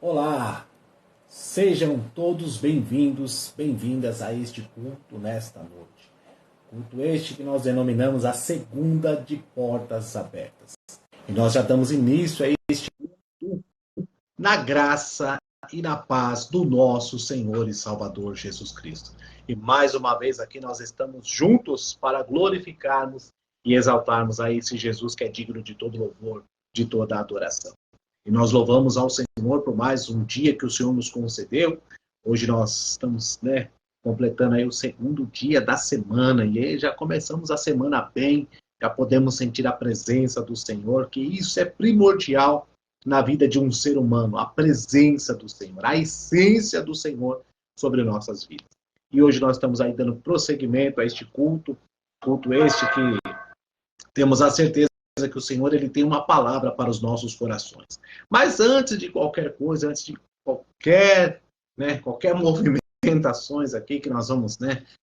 Olá, sejam todos bem-vindos, bem-vindas a este culto nesta noite. Culto este que nós denominamos a segunda de portas abertas. E nós já damos início a este culto na graça e na paz do nosso Senhor e Salvador Jesus Cristo. E mais uma vez aqui nós estamos juntos para glorificarmos e exaltarmos a esse Jesus que é digno de todo louvor, de toda adoração. E nós louvamos ao Senhor por mais um dia que o Senhor nos concedeu. Hoje nós estamos, completando aí o segundo dia da semana. E aí já começamos a semana bem, já podemos sentir a presença do Senhor, que isso é primordial na vida de um ser humano, a presença do Senhor, a essência do Senhor sobre nossas vidas. E hoje nós estamos aí dando prosseguimento a este culto este que temos a certeza que o Senhor ele tem uma palavra para os nossos corações. Mas antes de qualquer coisa, antes de qualquer movimentações aqui que nós vamos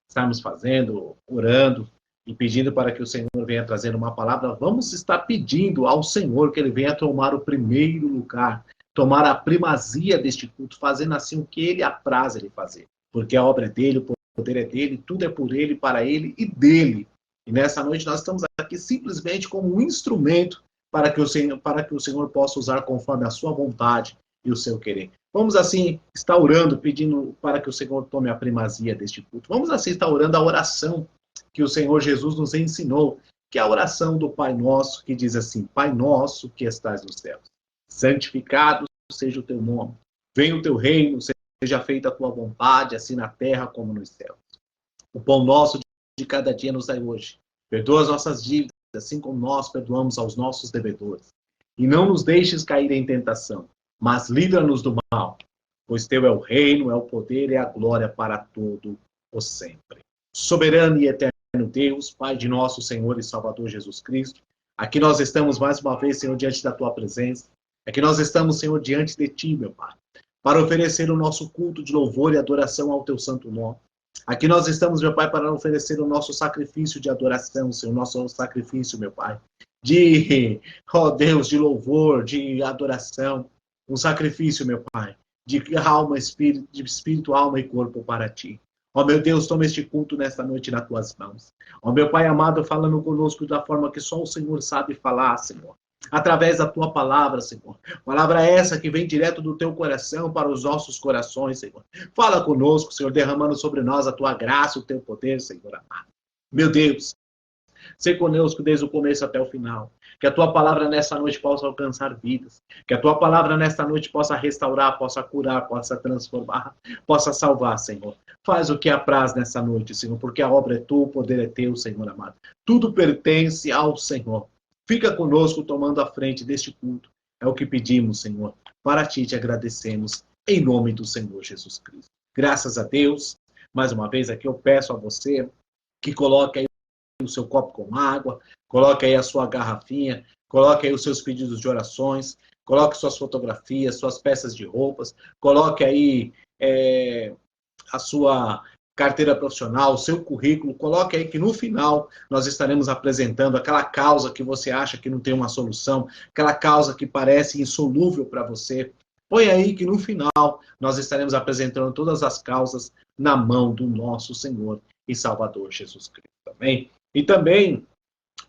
estarmos fazendo, orando e pedindo para que o Senhor venha trazendo uma palavra, vamos estar pedindo ao Senhor que ele venha tomar o primeiro lugar, tomar a primazia deste culto, fazendo assim o que ele apraz ele fazer. Porque a obra é dele, o poder é dele, tudo é por ele, para ele e dele. E nessa noite nós estamos aqui simplesmente como um instrumento para que o Senhor possa usar conforme a sua vontade e o seu querer. Vamos assim estar orando, pedindo para que o Senhor tome a primazia deste culto. Vamos assim estar orando a oração que o Senhor Jesus nos ensinou, que é a oração do Pai Nosso, que diz assim: Pai Nosso que estás nos céus, santificado seja o teu nome, venha o teu reino, seja feita a tua vontade, assim na terra como nos céus. O pão nosso de cada dia nos dai hoje. Perdoa as nossas dívidas, assim como nós perdoamos aos nossos devedores. E não nos deixes cair em tentação, mas livra-nos do mal, pois teu é o reino, é o poder e a glória para todo o sempre. Soberano e eterno Deus, Pai de nosso Senhor e Salvador Jesus Cristo, aqui nós estamos mais uma vez, Senhor, diante da tua presença. Aqui nós estamos, Senhor, diante de ti, meu Pai, para oferecer o nosso culto de louvor e adoração ao teu santo nome. Aqui nós estamos, meu Pai, para oferecer o nosso sacrifício de adoração, Senhor, o nosso sacrifício, meu Pai, Deus, de louvor, de adoração, um sacrifício, meu Pai, de alma, espírito, alma e corpo para ti. Ó meu Deus, toma este culto nesta noite nas tuas mãos. Ó meu Pai amado, falando conosco da forma que só o Senhor sabe falar, Senhor. Através da tua palavra, Senhor. Palavra essa que vem direto do teu coração para os nossos corações, Senhor. Fala conosco, Senhor, derramando sobre nós a tua graça, o teu poder, Senhor amado. Meu Deus, ser conosco desde o começo até o final. Que a tua palavra nessa noite possa alcançar vidas. Que a tua palavra nesta noite possa restaurar, possa curar, possa transformar, possa salvar, Senhor. Faz o que apraz nessa noite, Senhor, porque a obra é tua, o poder é teu, Senhor amado. Tudo pertence ao Senhor. Fica conosco tomando a frente deste culto. É o que pedimos, Senhor. Para ti te agradecemos, em nome do Senhor Jesus Cristo. Graças a Deus. Mais uma vez aqui eu peço a você que coloque aí o seu copo com água, coloque aí a sua garrafinha, coloque aí os seus pedidos de orações, coloque suas fotografias, suas peças de roupas, coloque aí a sua carteira profissional, o seu currículo, coloque aí que no final nós estaremos apresentando aquela causa que você acha que não tem uma solução, aquela causa que parece insolúvel para você. Põe aí que no final nós estaremos apresentando todas as causas na mão do nosso Senhor e Salvador Jesus Cristo. Amém? E também,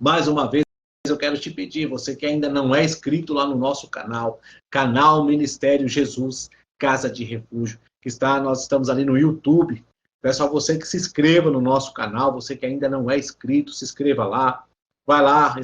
mais uma vez, eu quero te pedir, você que ainda não é inscrito lá no nosso canal Ministério Jesus, Casa de Refúgio, nós estamos ali no YouTube. Peço a você que se inscreva no nosso canal, você que ainda não é inscrito, se inscreva lá. Vai lá,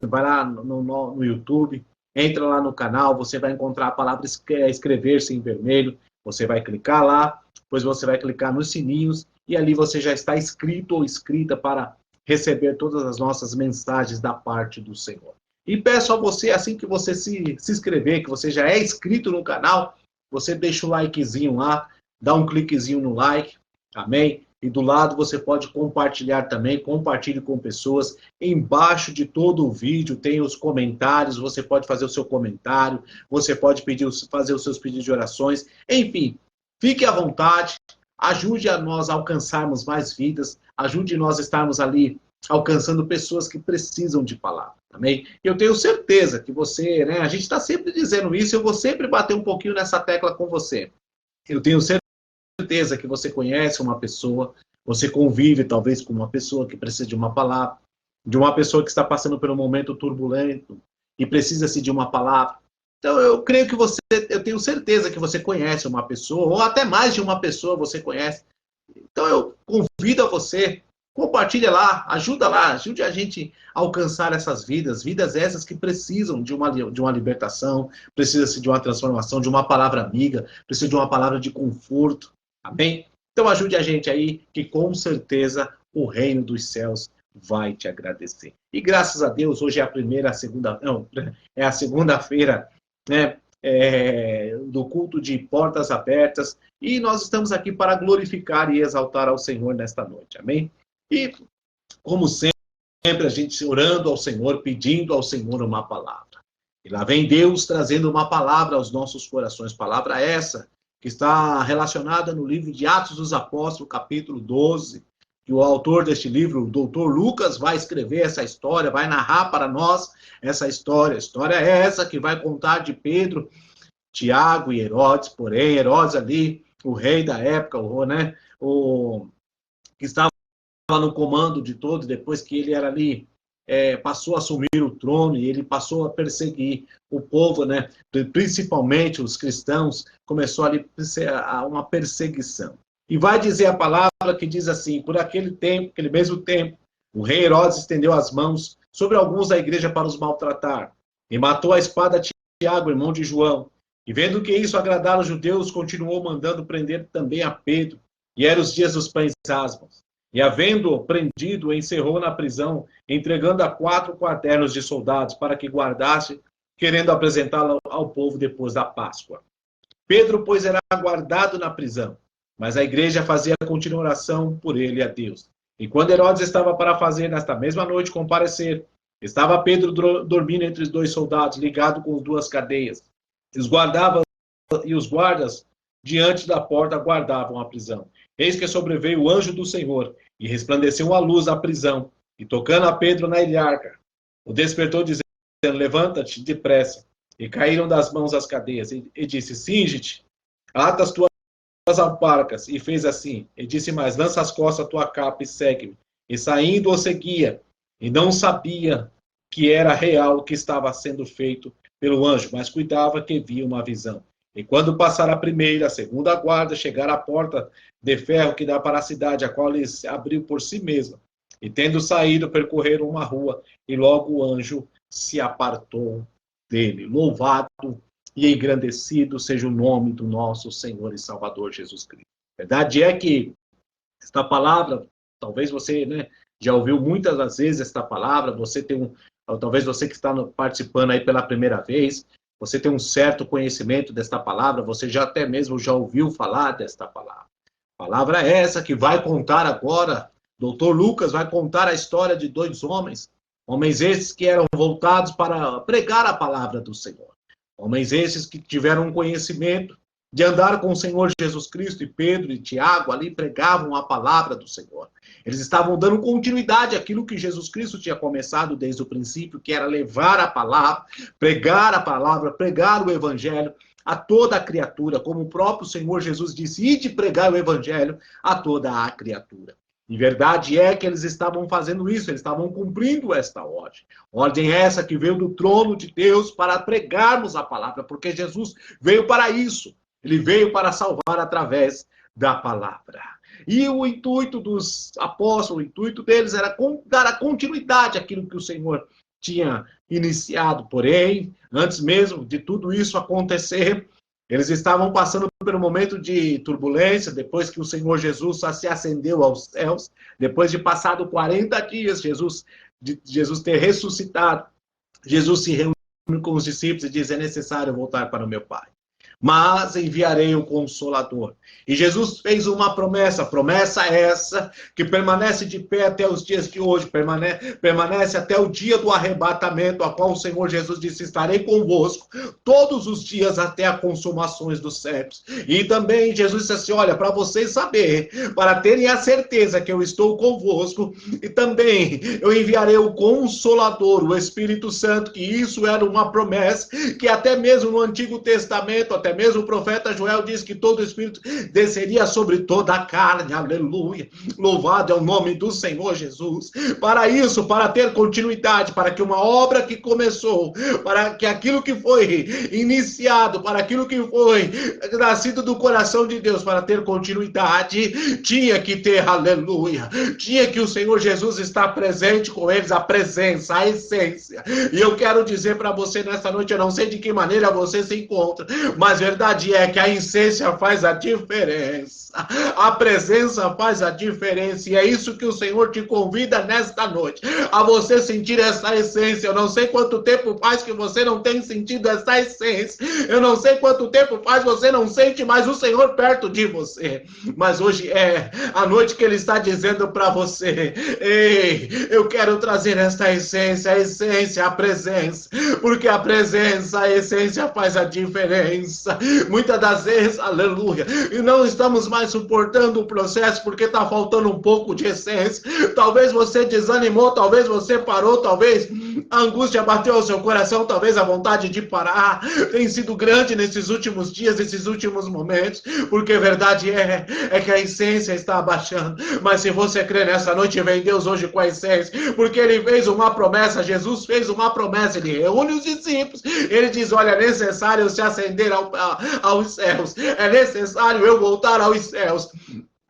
vai lá no YouTube, entra lá no canal, você vai encontrar a palavra inscrever-se em vermelho, você vai clicar lá, depois você vai clicar nos sininhos e ali você já está inscrito ou inscrita para receber todas as nossas mensagens da parte do Senhor. E peço a você, assim que você se inscrever, que você já é inscrito no canal, você deixa o likezinho lá, dá um cliquezinho no like, amém? E do lado você pode compartilhar também, compartilhe com pessoas. Embaixo de todo o vídeo tem os comentários, você pode fazer o seu comentário, você pode fazer os seus pedidos de orações. Enfim, fique à vontade, ajude a nós a alcançarmos mais vidas, ajude nós a estarmos ali alcançando pessoas que precisam de palavra, amém? Eu tenho certeza que você, né, a gente está sempre dizendo isso, eu vou sempre bater um pouquinho nessa tecla com você. Eu tenho certeza que você conhece uma pessoa, você convive talvez com uma pessoa que precisa de uma palavra, de uma pessoa que está passando por um momento turbulento e precisa-se de uma palavra. Então eu creio que você, eu tenho certeza que você conhece uma pessoa, ou até mais de uma pessoa você conhece. Então eu convido a você, compartilha lá, ajude a gente a alcançar essas vidas, vidas essas que precisam de uma libertação, precisam de uma transformação, de uma palavra amiga, precisam de uma palavra de conforto, amém? Então ajude a gente aí, que com certeza o reino dos céus vai te agradecer. E graças a Deus, hoje é a segunda-feira, né, do culto de portas abertas, e nós estamos aqui para glorificar e exaltar ao Senhor nesta noite, amém? E, como sempre, a gente orando ao Senhor, pedindo ao Senhor uma palavra. E lá vem Deus trazendo uma palavra aos nossos corações, palavra essa que está relacionada no livro de Atos dos Apóstolos, capítulo 12, que o autor deste livro, o doutor Lucas, vai escrever essa história, vai narrar para nós essa história. A história é essa que vai contar de Pedro, Tiago e Herodes, porém, Herodes ali, o rei da época, que estava no comando de todos, depois que ele era ali, passou a assumir o trono e ele passou a perseguir o povo, né? Principalmente os cristãos, começou ali uma perseguição. E vai dizer a palavra que diz assim, por aquele mesmo tempo, o rei Herodes estendeu as mãos sobre alguns da igreja para os maltratar, e matou a espada Tiago, irmão de João. E vendo que isso agradara os judeus, continuou mandando prender também a Pedro, e eram os dias dos pães asmos. E havendo-o prendido, encerrou na prisão, entregando a 4 quaternos de soldados para que guardasse, querendo apresentá-lo ao povo depois da Páscoa. Pedro, pois, era guardado na prisão, mas a igreja fazia continuação por ele a Deus. E quando Herodes estava para fazer, nesta mesma noite, comparecer, estava Pedro dormindo entre os 2 soldados, ligado com 2 cadeias. E os guardas diante da porta guardavam a prisão. Eis que sobreveio o anjo do Senhor, e resplandeceu a luz da prisão, e tocando a Pedro na ilharga, o despertou, dizendo, levanta-te depressa. E caíram das mãos as cadeias, e disse, cinge-te, ata as tuas alparcas, e fez assim. E disse mais, lança as costas a tua capa e segue-me. E saindo o seguia, e não sabia que era real o que estava sendo feito pelo anjo, mas cuidava que via uma visão. E quando passar a primeira, a segunda guarda, chegar à porta de ferro que dá para a cidade, a qual eles abriu por si mesma. E tendo saído, percorreram uma rua, e logo o anjo se apartou dele. Louvado e engrandecido seja o nome do nosso Senhor e Salvador Jesus Cristo. A verdade é que esta palavra, talvez você, né, já ouviu muitas das vezes esta palavra, talvez você que está participando aí pela primeira vez, você tem um certo conhecimento desta palavra, você já até mesmo já ouviu falar desta palavra. A palavra é essa que vai contar agora, doutor Lucas vai contar a história de 2 homens esses que eram voltados para pregar a palavra do Senhor. Homens esses que tiveram um conhecimento de andar com o Senhor Jesus Cristo, e Pedro e Tiago ali pregavam a palavra do Senhor. Eles estavam dando continuidade àquilo que Jesus Cristo tinha começado desde o princípio, que era levar a palavra, pregar o evangelho a toda a criatura, como o próprio Senhor Jesus disse, ide pregar o evangelho a toda a criatura. E verdade é que eles estavam fazendo isso, eles estavam cumprindo esta ordem. Ordem essa que veio do trono de Deus para pregarmos a palavra, porque Jesus veio para isso. Ele veio para salvar através da palavra. E o intuito dos apóstolos, o intuito deles era dar a continuidade àquilo que o Senhor tinha iniciado. Porém, antes mesmo de tudo isso acontecer, eles estavam passando por um momento de turbulência, depois que o Senhor Jesus se ascendeu aos céus, depois de passado 40 dias, Jesus ter ressuscitado, Jesus se reúne com os discípulos e diz, é necessário voltar para o meu Pai. mas enviarei o Consolador. E Jesus fez uma promessa essa que permanece de pé até os dias de hoje, permanece até o dia do arrebatamento, a qual o Senhor Jesus disse: estarei convosco todos os dias até a consumações dos séculos. E também Jesus disse assim: olha, para vocês saberem, para terem a certeza que eu estou convosco, e também eu enviarei o Consolador, o Espírito Santo, que isso era uma promessa, que até mesmo no Antigo Testamento, até mesmo o profeta Joel diz que todo o Espírito desceria sobre toda a carne, aleluia, louvado é o nome do Senhor Jesus. Para isso, para ter continuidade, para que uma obra que começou, para que aquilo que foi iniciado, para aquilo que foi nascido do coração de Deus, para ter continuidade, tinha que ter, aleluia, tinha que o Senhor Jesus estar presente com eles, a presença, a essência. E eu quero dizer para você nesta noite, eu não sei de que maneira você se encontra, mas verdade é que a essência faz a diferença. A presença faz a diferença, e é isso que o Senhor te convida nesta noite, a você sentir essa essência. Eu não sei quanto tempo faz que você não tem sentido essa essência, eu não sei quanto tempo faz você não sente mais o Senhor perto de você, mas hoje é a noite que Ele está dizendo para você: ei, eu quero trazer essa essência, a essência, a presença, porque a presença, a essência faz a diferença. Muitas das vezes, aleluia, e não estamos mais suportando o processo porque está faltando um pouco de essência. Talvez você desanimou, talvez você parou, talvez a angústia bateu ao seu coração, talvez a vontade de parar tem sido grande nesses últimos dias, nesses últimos momentos, porque a verdade é que a essência está abaixando. Mas se você crê nessa noite, vem Deus hoje com a essência, porque Ele fez uma promessa, Jesus fez uma promessa, Ele reúne os discípulos, Ele diz: olha, é necessário se ascender aos céus, é necessário eu voltar aos céus,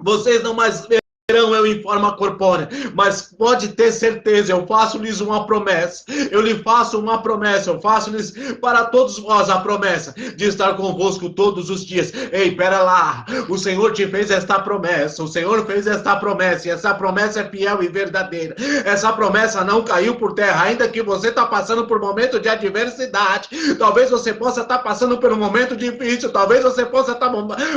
vocês não mais verão eu em forma corpórea, mas pode ter certeza, eu faço-lhes uma promessa, eu lhe faço uma promessa, eu faço-lhes para todos vós a promessa de estar convosco todos os dias. Ei, pera lá, o Senhor te fez esta promessa, o Senhor fez esta promessa, e essa promessa é fiel e verdadeira, essa promessa não caiu por terra, ainda que você está passando por um momento de adversidade, talvez você possa estar passando por um momento difícil, talvez você possa estar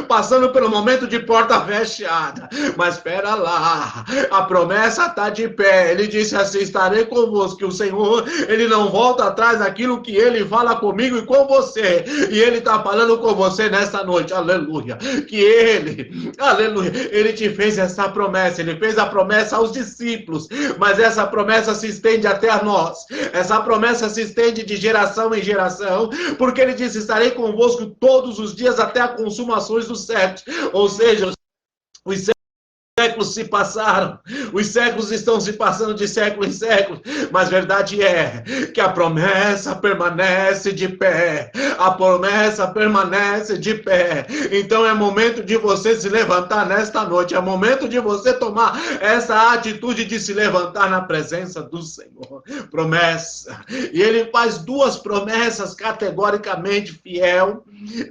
passando por um momento de porta fechada, mas pera lá, a promessa está de pé. Ele disse assim: estarei convosco, que o Senhor, Ele não volta atrás daquilo que Ele fala comigo e com você, e Ele está falando com você nesta noite, aleluia, que Ele, aleluia, Ele te fez essa promessa, Ele fez a promessa aos discípulos, mas essa promessa se estende até a nós, essa promessa se estende de geração em geração, porque Ele disse: estarei convosco todos os dias até a consumações dos séculos, ou seja, os séculos se passaram, os séculos estão se passando de século em século, mas verdade é que a promessa permanece de pé, a promessa permanece de pé. Então é momento de você se levantar nesta noite, é momento de você tomar essa atitude de se levantar na presença do Senhor. Promessa, e Ele faz duas promessas categoricamente fiel,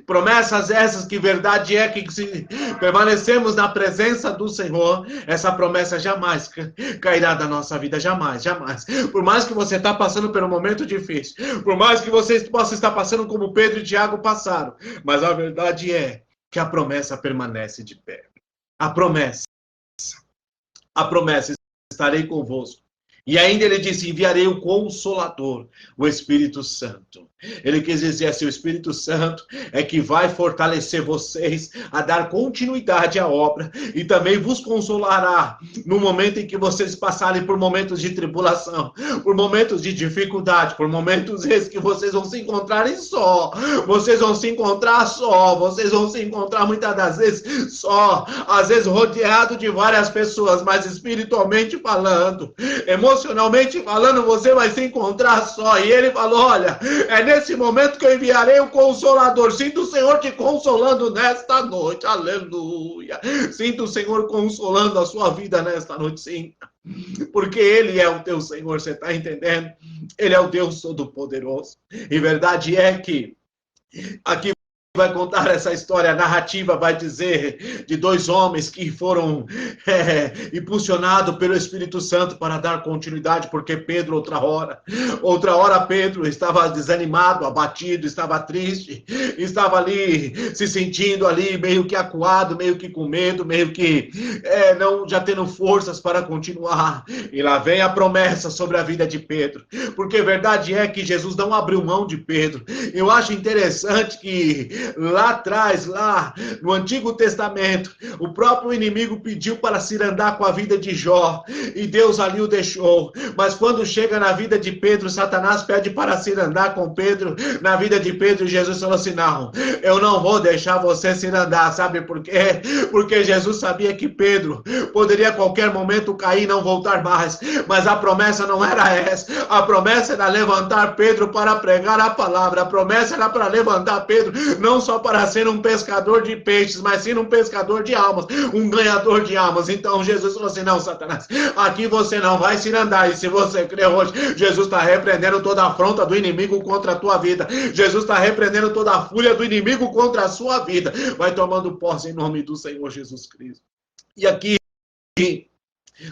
promessas essas que verdade é que se permanecemos na presença do Senhor, essa promessa jamais cairá da nossa vida, jamais, jamais. Por mais que você está passando por um momento difícil, por mais que você possa estar passando como Pedro e Tiago passaram, mas a verdade é que a promessa permanece de pé. A promessa, estarei convosco. E ainda Ele disse: enviarei o Consolador, o Espírito Santo. Ele quis dizer assim: o Espírito Santo é que vai fortalecer vocês a dar continuidade à obra e também vos consolará no momento em que vocês passarem por momentos de tribulação, por momentos de dificuldade, por momentos esses que vocês vão se encontrarem só, vocês vão se encontrar só, vocês vão se encontrar muitas das vezes só, às vezes rodeado de várias pessoas, mas espiritualmente falando, emocionalmente falando, você vai se encontrar só. E Ele falou: olha, é nesse momento que eu enviarei o Consolador. Sinto o Senhor te consolando nesta noite, aleluia. Sinto o Senhor consolando a sua vida nesta noite, sim, porque Ele é o teu Senhor, você está entendendo? Ele é o Deus Todo-Poderoso. E verdade é que aqui vai contar essa história, a narrativa vai dizer de dois homens que foram impulsionados pelo Espírito Santo para dar continuidade, porque Pedro, outra hora Pedro estava desanimado, abatido, estava triste, estava ali se sentindo ali meio que acuado, meio que com medo, meio que não já tendo forças para continuar. E lá vem a promessa sobre a vida de Pedro, porque a verdade é que Jesus não abriu mão de Pedro. Eu acho interessante que lá atrás, lá no Antigo Testamento, o próprio inimigo pediu para se andar com a vida de Jó, e Deus ali o deixou. Mas quando chega na vida de Pedro, Satanás pede para se andar com Pedro, na vida de Pedro, e Jesus falou assim: não, eu não vou deixar você se andar. Sabe por quê? Porque Jesus sabia que Pedro poderia a qualquer momento cair e não voltar mais, mas a promessa não era essa. A promessa era levantar Pedro para pregar a palavra. A promessa era para levantar Pedro não só para ser um pescador de peixes, mas sim um pescador de almas, um ganhador de almas. Então Jesus falou assim: não, Satanás, aqui você não vai se andar. E se você crê hoje, Jesus está repreendendo toda a afronta do inimigo contra a tua vida. Jesus está repreendendo toda a fúria do inimigo contra a sua vida. Vai tomando posse em nome do Senhor Jesus Cristo. E aqui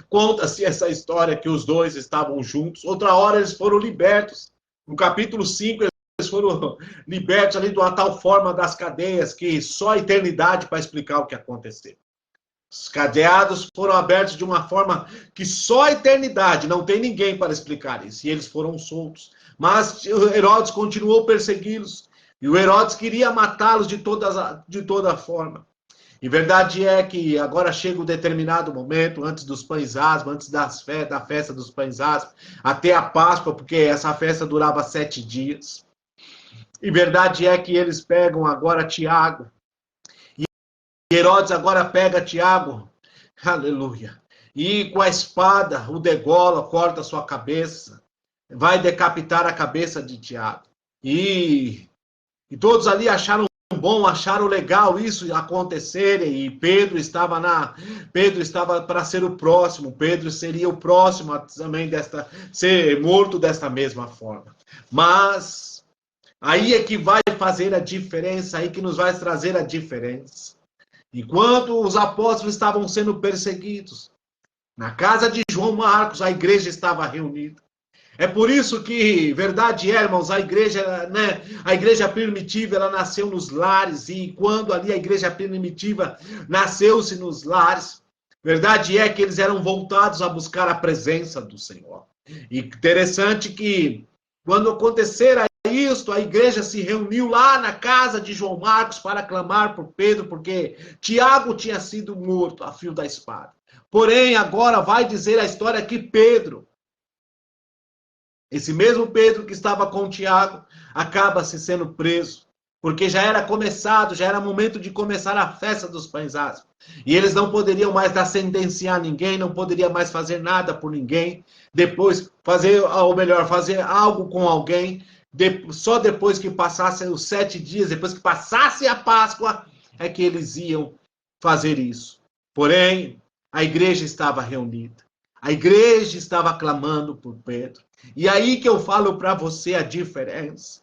conta-se essa história que os dois estavam juntos. Outra hora eles foram libertos. No capítulo 5, eles foram libertos ali de uma tal forma das cadeias que só a eternidade para explicar o que aconteceu. Os cadeados foram abertos de uma forma que só a eternidade, não tem ninguém para explicar isso. E eles foram soltos. Mas Herodes continuou a persegui-los. E o Herodes queria matá-los de toda forma. E verdade é que agora chega um determinado momento, antes dos pães asmos, antes da festa dos pães asmos, até a Páscoa, porque essa festa durava 7 dias. E verdade é que eles pegam agora Tiago. E Herodes agora pega Tiago, aleluia, e com a espada o degola, corta a sua cabeça, vai decapitar a cabeça de Tiago. E todos ali acharam bom, acharam legal isso acontecer, e Pedro estava para ser o próximo. Pedro seria o próximo a também ser morto desta mesma forma. Mas aí é que vai fazer a diferença, aí que nos vai trazer a diferença. Enquanto os apóstolos estavam sendo perseguidos, na casa de João Marcos, a igreja estava reunida. É por isso que, verdade é, irmãos, a igreja primitiva, ela nasceu nos lares, e quando ali a igreja primitiva nasceu-se nos lares, verdade é que eles eram voltados a buscar a presença do Senhor. E interessante que, quando acontecer isto, a igreja se reuniu lá na casa de João Marcos para clamar por Pedro, porque Tiago tinha sido morto a fio da espada. Porém, agora vai dizer a história que Pedro, esse mesmo Pedro que estava com Tiago, acaba se sendo preso, porque já era momento de começar a festa dos pães asmos. E eles não poderiam mais sentenciar ninguém, não poderiam mais fazer nada por ninguém, depois fazer algo com alguém, só depois que passassem os 7 dias, depois que passasse a Páscoa, é que eles iam fazer isso. Porém, a igreja estava reunida. A igreja estava clamando por Pedro. E aí que eu falo para você a diferença.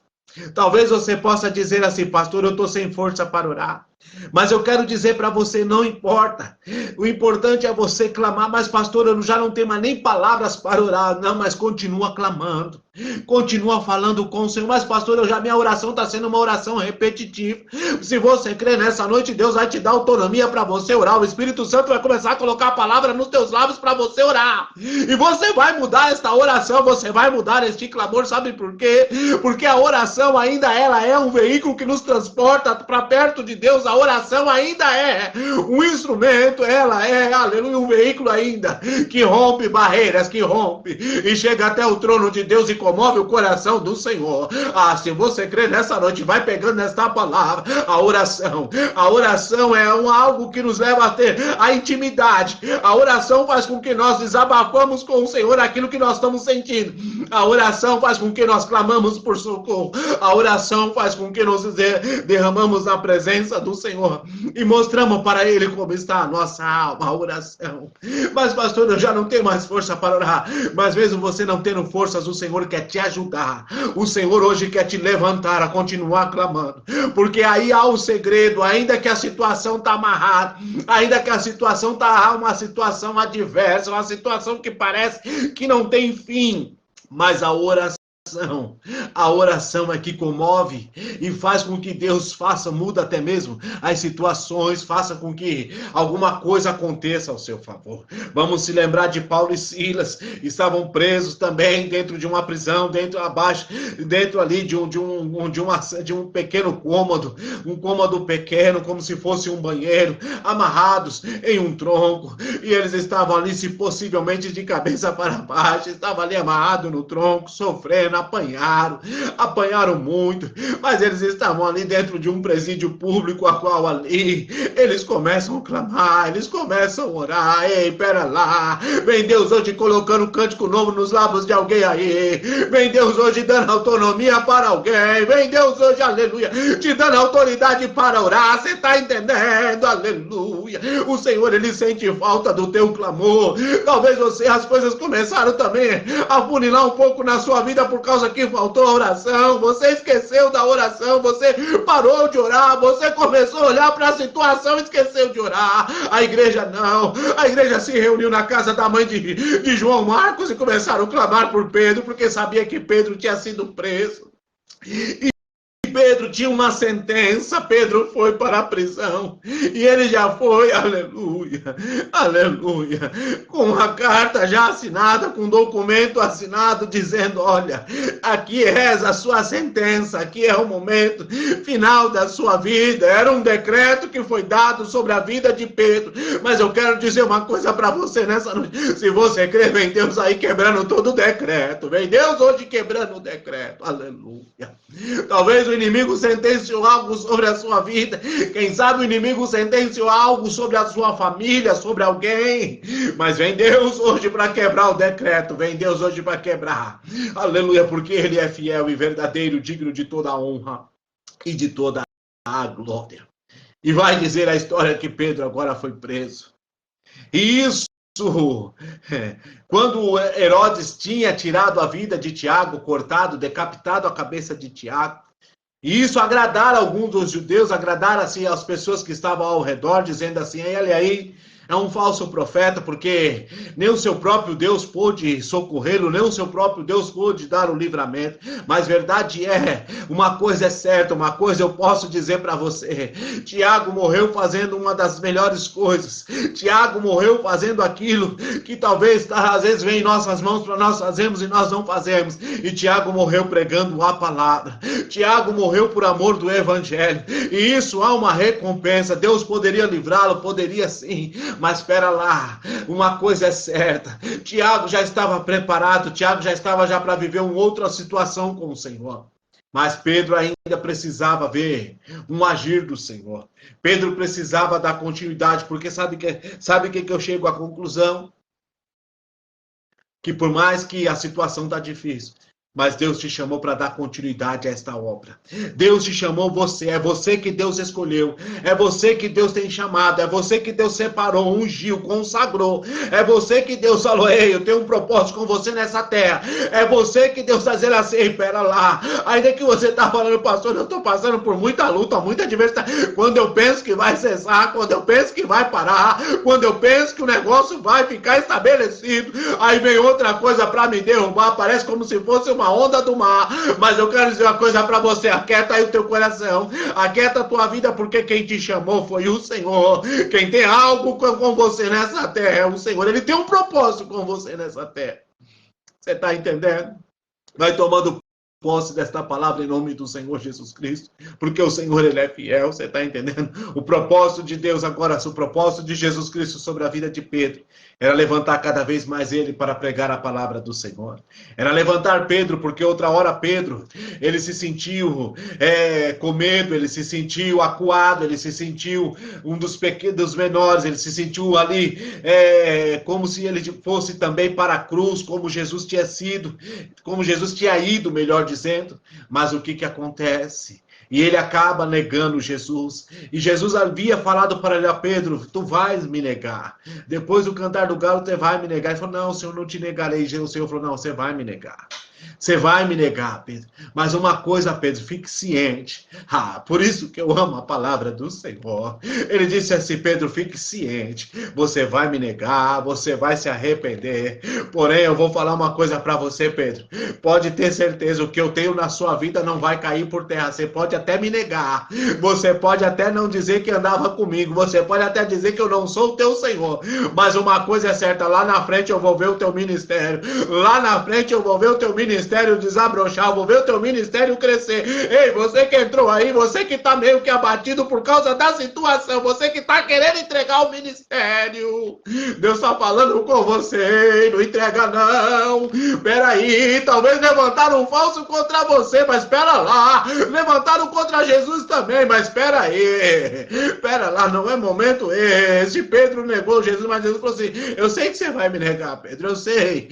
Talvez você possa dizer assim: pastor, eu estou sem força para orar. Mas eu quero dizer para você, não importa. O importante é você clamar. Mas pastor, eu já não tenho mais nem palavras para orar. Não, mas continua clamando. Continua falando com o Senhor. Mas pastor, minha oração está sendo uma oração repetitiva. Se você crê nessa noite, Deus vai te dar autonomia para você orar. O Espírito Santo vai começar a colocar a palavra nos teus lábios para você orar. E você vai mudar esta oração, você vai mudar este clamor. Sabe por quê? Porque a oração ainda ela é um veículo que nos transporta para perto de Deus. A oração ainda é um instrumento, ela é, aleluia, um veículo ainda que rompe barreiras, que rompe e chega até o trono de Deus e comove o coração do Senhor. Ah, se você crê nessa noite, vai pegando nesta palavra, a oração é algo que nos leva a ter a intimidade. A oração faz com que nós desabafamos com o Senhor aquilo que nós estamos sentindo. A oração faz com que nós clamamos por socorro. A oração faz com que nós derramamos na presença do Senhor, e mostramos para Ele como está a nossa alma, a oração. Mas, pastor, eu já não tenho mais força para orar. Mas mesmo você não tendo forças, o Senhor quer te ajudar. O Senhor hoje quer te levantar a continuar clamando. Porque aí há o segredo, ainda que a situação está amarrada, ainda que a situação está uma situação adversa, uma situação que parece que não tem fim, mas a oração é que comove e faz com que Deus faça, muda até mesmo as situações, faça com que alguma coisa aconteça ao seu favor. Vamos se lembrar de Paulo e Silas, estavam presos também dentro de uma prisão, dentro ali de um pequeno cômodo, um cômodo pequeno, como se fosse um banheiro, amarrados em um tronco, e eles estavam ali, se possivelmente de cabeça para baixo, estavam ali amarrados no tronco, sofrendo, apanharam muito, mas eles estavam ali dentro de um presídio público, a qual ali eles começam a clamar, eles começam a orar. Ei, pera lá, vem Deus hoje colocando um cântico novo nos lábios de alguém aí, vem Deus hoje dando autonomia para alguém, vem Deus hoje, aleluia, te dando autoridade para orar, você está entendendo, aleluia, o Senhor, Ele sente falta do teu clamor. Talvez as coisas começaram também a funilar um pouco na sua vida por causa que faltou a oração, você esqueceu da oração, você parou de orar, você começou a olhar para a situação e esqueceu de orar. A igreja não, a igreja se reuniu na casa da mãe de João Marcos e começaram a clamar por Pedro, porque sabia que Pedro tinha sido preso. Pedro tinha uma sentença, Pedro foi para a prisão, e ele já foi, aleluia, aleluia, com uma carta já assinada, com um documento assinado, dizendo, olha, aqui é a sua sentença, aqui é o momento final da sua vida. Era um decreto que foi dado sobre a vida de Pedro, mas eu quero dizer uma coisa para você nessa noite, se você crê, vem Deus aí quebrando todo o decreto, vem Deus hoje quebrando o decreto, aleluia. Talvez o inimigo sentenciou algo sobre a sua vida. Quem sabe o inimigo sentenciou algo sobre a sua família, sobre alguém. Mas vem Deus hoje para quebrar o decreto. Vem Deus hoje para quebrar. Aleluia, porque Ele é fiel e verdadeiro, digno de toda a honra e de toda a glória. E vai dizer a história que Pedro agora foi preso. E isso, quando Herodes tinha tirado a vida de Tiago, cortado, decapitado a cabeça de Tiago, e isso agradara alguns dos judeus, agradara assim as pessoas que estavam ao redor, dizendo assim, ele aí é um falso profeta, porque nem o seu próprio Deus pôde socorrê-lo, nem o seu próprio Deus pôde dar o livramento. Mas verdade é, uma coisa é certa, uma coisa eu posso dizer para você, Tiago morreu fazendo uma das melhores coisas, Tiago morreu fazendo aquilo que talvez às vezes vem em nossas mãos para nós fazermos e nós não fazemos, e Tiago morreu pregando a palavra, Tiago morreu por amor do evangelho, e isso há uma recompensa. Deus poderia livrá-lo, poderia sim, mas espera lá, uma coisa é certa, Tiago já estava preparado, Tiago já estava para viver uma outra situação com o Senhor. Mas Pedro ainda precisava ver um agir do Senhor. Pedro precisava dar continuidade, porque sabe que eu chego à conclusão? Que por mais que a situação está difícil, mas Deus te chamou para dar continuidade a esta obra. Deus te chamou, é você que Deus escolheu, é você que Deus tem chamado, é você que Deus separou, ungiu, consagrou, é você que Deus falou, ei, eu tenho um propósito com você nessa terra, é você que Deus está dizendo assim, pera lá, ainda que você está falando, pastor, eu estou passando por muita luta, muita adversidade, quando eu penso que vai cessar, quando eu penso que vai parar, quando eu penso que o negócio vai ficar estabelecido, aí vem outra coisa para me derrubar, parece como se fosse uma onda do mar, mas eu quero dizer uma coisa para você, aquieta aí o teu coração, aquieta a tua vida, porque quem te chamou foi o Senhor, quem tem algo com você nessa terra é o Senhor, Ele tem um propósito com você nessa terra, você está entendendo? Vai tomando posse desta palavra em nome do Senhor Jesus Cristo, porque o Senhor, Ele é fiel, você está entendendo? O propósito de Deus agora, o propósito de Jesus Cristo sobre a vida de Pedro, era levantar cada vez mais ele para pregar a palavra do Senhor. Era levantar Pedro, porque outra hora Pedro, ele se sentiu com medo, ele se sentiu acuado, ele se sentiu um dos pequenos menores, ele se sentiu ali como se ele fosse também para a cruz, como Jesus tinha sido, como Jesus tinha ido, melhor dizendo. Mas o que acontece? E ele acaba negando Jesus. E Jesus havia falado para ele, a Pedro, tu vais me negar. Depois do cantar do galo, você vai me negar. Ele falou, não, Senhor, não te negarei. O Senhor falou, não, você vai me negar. Você vai me negar, Pedro. Mas uma coisa, Pedro, fique ciente. Por isso que eu amo a palavra do Senhor. Ele disse assim, Pedro, fique ciente. Você vai me negar, você vai se arrepender. Porém, eu vou falar uma coisa para você, Pedro. Pode ter certeza, o que eu tenho na sua vida não vai cair por terra. Você pode até me negar. Você pode até não dizer que andava comigo. Você pode até dizer que eu não sou o teu Senhor. Mas uma coisa é certa, lá na frente eu vou ver o teu ministério. Lá na frente eu vou ver o teu ministério desabrochar, vou ver o teu ministério crescer. Ei, você que entrou aí, você que tá meio que abatido por causa da situação, você que tá querendo entregar o ministério, Deus tá falando com você, não entrega não. Peraí, talvez levantaram um falso contra você, mas espera lá, levantaram contra Jesus também, mas espera aí, espera lá, não é momento esse. Pedro negou Jesus, mas Jesus falou assim, eu sei que você vai me negar, Pedro, eu sei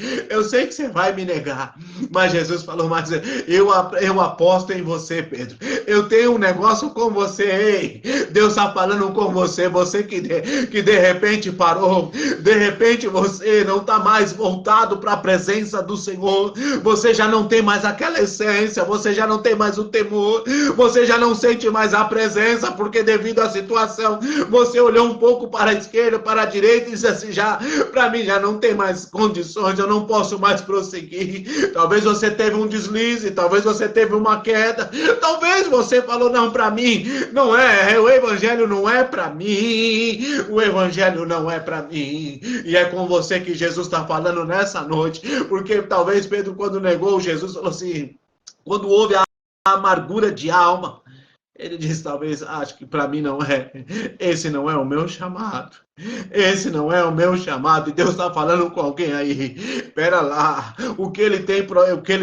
que você vai me negar, mas Jesus falou, mas eu aposto em você, Pedro. Eu tenho um negócio com você. Ei, Deus está falando com você. Você que de repente parou. De repente você não está mais voltado para a presença do Senhor. Você já não tem mais aquela essência. Você já não tem mais o temor. Você já não sente mais a presença. Porque devido à situação, você olhou um pouco para a esquerda, para a direita e disse assim, para mim já não tem mais condições. Eu não posso mais prosseguir. Talvez você teve um deslize, talvez você teve uma queda, talvez você falou, não, para mim, não é, o evangelho não é para mim, o evangelho não é para mim, e é com você que Jesus está falando nessa noite, porque talvez Pedro, quando negou Jesus, falou assim, quando houve a amargura de alma, ele disse, talvez, acho que para mim não é, esse não é o meu chamado. Esse não é o meu chamado. E Deus está falando com alguém aí. Pera lá. O que ele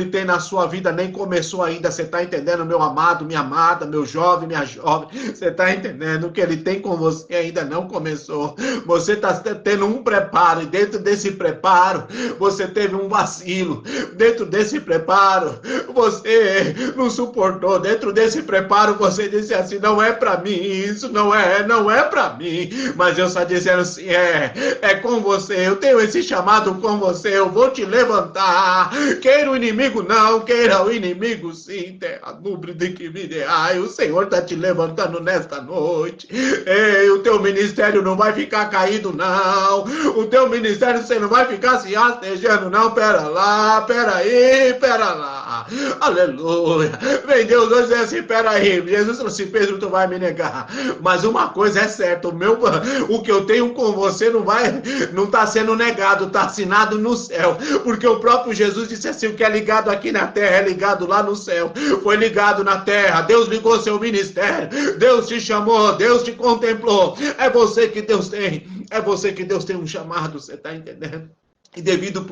tem na sua vida nem começou ainda. Você está entendendo, meu amado, minha amada, meu jovem, minha jovem? Você está entendendo? O que ele tem com você ainda não começou. Você está tendo um preparo. E dentro desse preparo, você teve um vacilo. Dentro desse preparo, você não suportou. Dentro desse preparo, você disse assim, não é para mim. Isso não é para mim. Mas eu só disse assim, é com você, eu tenho esse chamado com você, eu vou te levantar, queira o inimigo não, queira o inimigo sim, terra núbile de que me dê, o Senhor está te levantando nesta noite, ei, o teu ministério não vai ficar caído não, o teu ministério você não vai ficar se rastejando não, pera lá, pera aí, pera lá, aleluia, vem Deus hoje dizer assim, pera aí, Jesus falou assim, Pedro, tu vai me negar, mas uma coisa é certa, o que eu tenho com você não está sendo negado, está assinado no céu, porque o próprio Jesus disse assim, o que é ligado aqui na terra é ligado lá no céu, foi ligado na terra, Deus ligou seu ministério, Deus te chamou, Deus te contemplou, é você que Deus tem um chamado, você está entendendo? E devido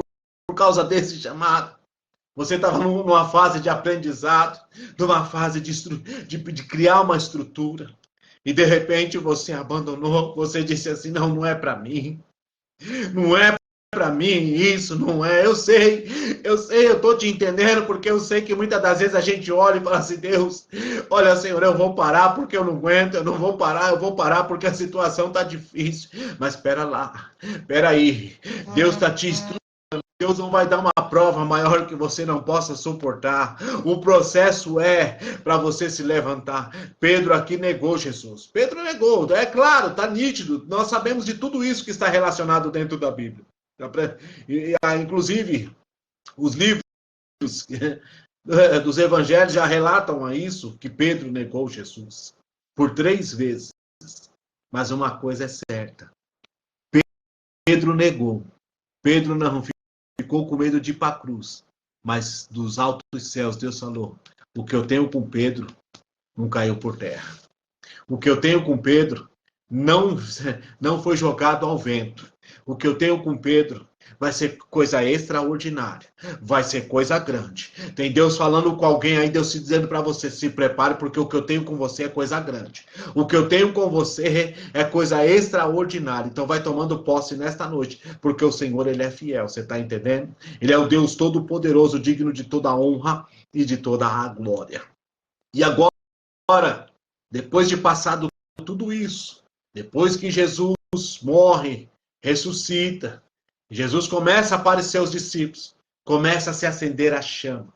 por causa desse chamado, você estava numa fase de aprendizado, numa fase de criar uma estrutura, e de repente você abandonou, você disse assim, não é para mim, não é para mim isso, não é, eu sei, eu estou te entendendo, porque eu sei que muitas das vezes a gente olha e fala assim, Deus, olha Senhor, eu vou parar porque eu não aguento, eu vou parar porque a situação está difícil, mas espera lá, espera aí, Deus está te instruindo. Deus não vai dar uma prova maior que você não possa suportar. O processo é para você se levantar. Pedro aqui negou Jesus. Pedro negou, é claro, está nítido. Nós sabemos de tudo isso que está relacionado dentro da Bíblia. Inclusive, os livros dos evangelhos já relatam a isso, que Pedro negou Jesus por 3 vezes. Mas uma coisa é certa. Pedro negou. Pedro não ficou com medo de ir para a cruz, mas dos altos céus Deus falou, o que eu tenho com Pedro não caiu por terra. O que eu tenho com Pedro não foi jogado ao vento. O que eu tenho com Pedro vai ser coisa extraordinária, vai ser coisa grande. Tem Deus falando com alguém aí, Deus se dizendo para você, se prepare, porque o que eu tenho com você é coisa grande. O que eu tenho com você é coisa extraordinária. Então vai tomando posse nesta noite, porque o Senhor, Ele é fiel, você está entendendo? Ele é o Deus Todo-Poderoso, digno de toda a honra e de toda a glória. E agora agora, depois de passado tudo isso, depois que Jesus morre, ressuscita, Jesus começa a aparecer aos discípulos, começa a se acender a chama.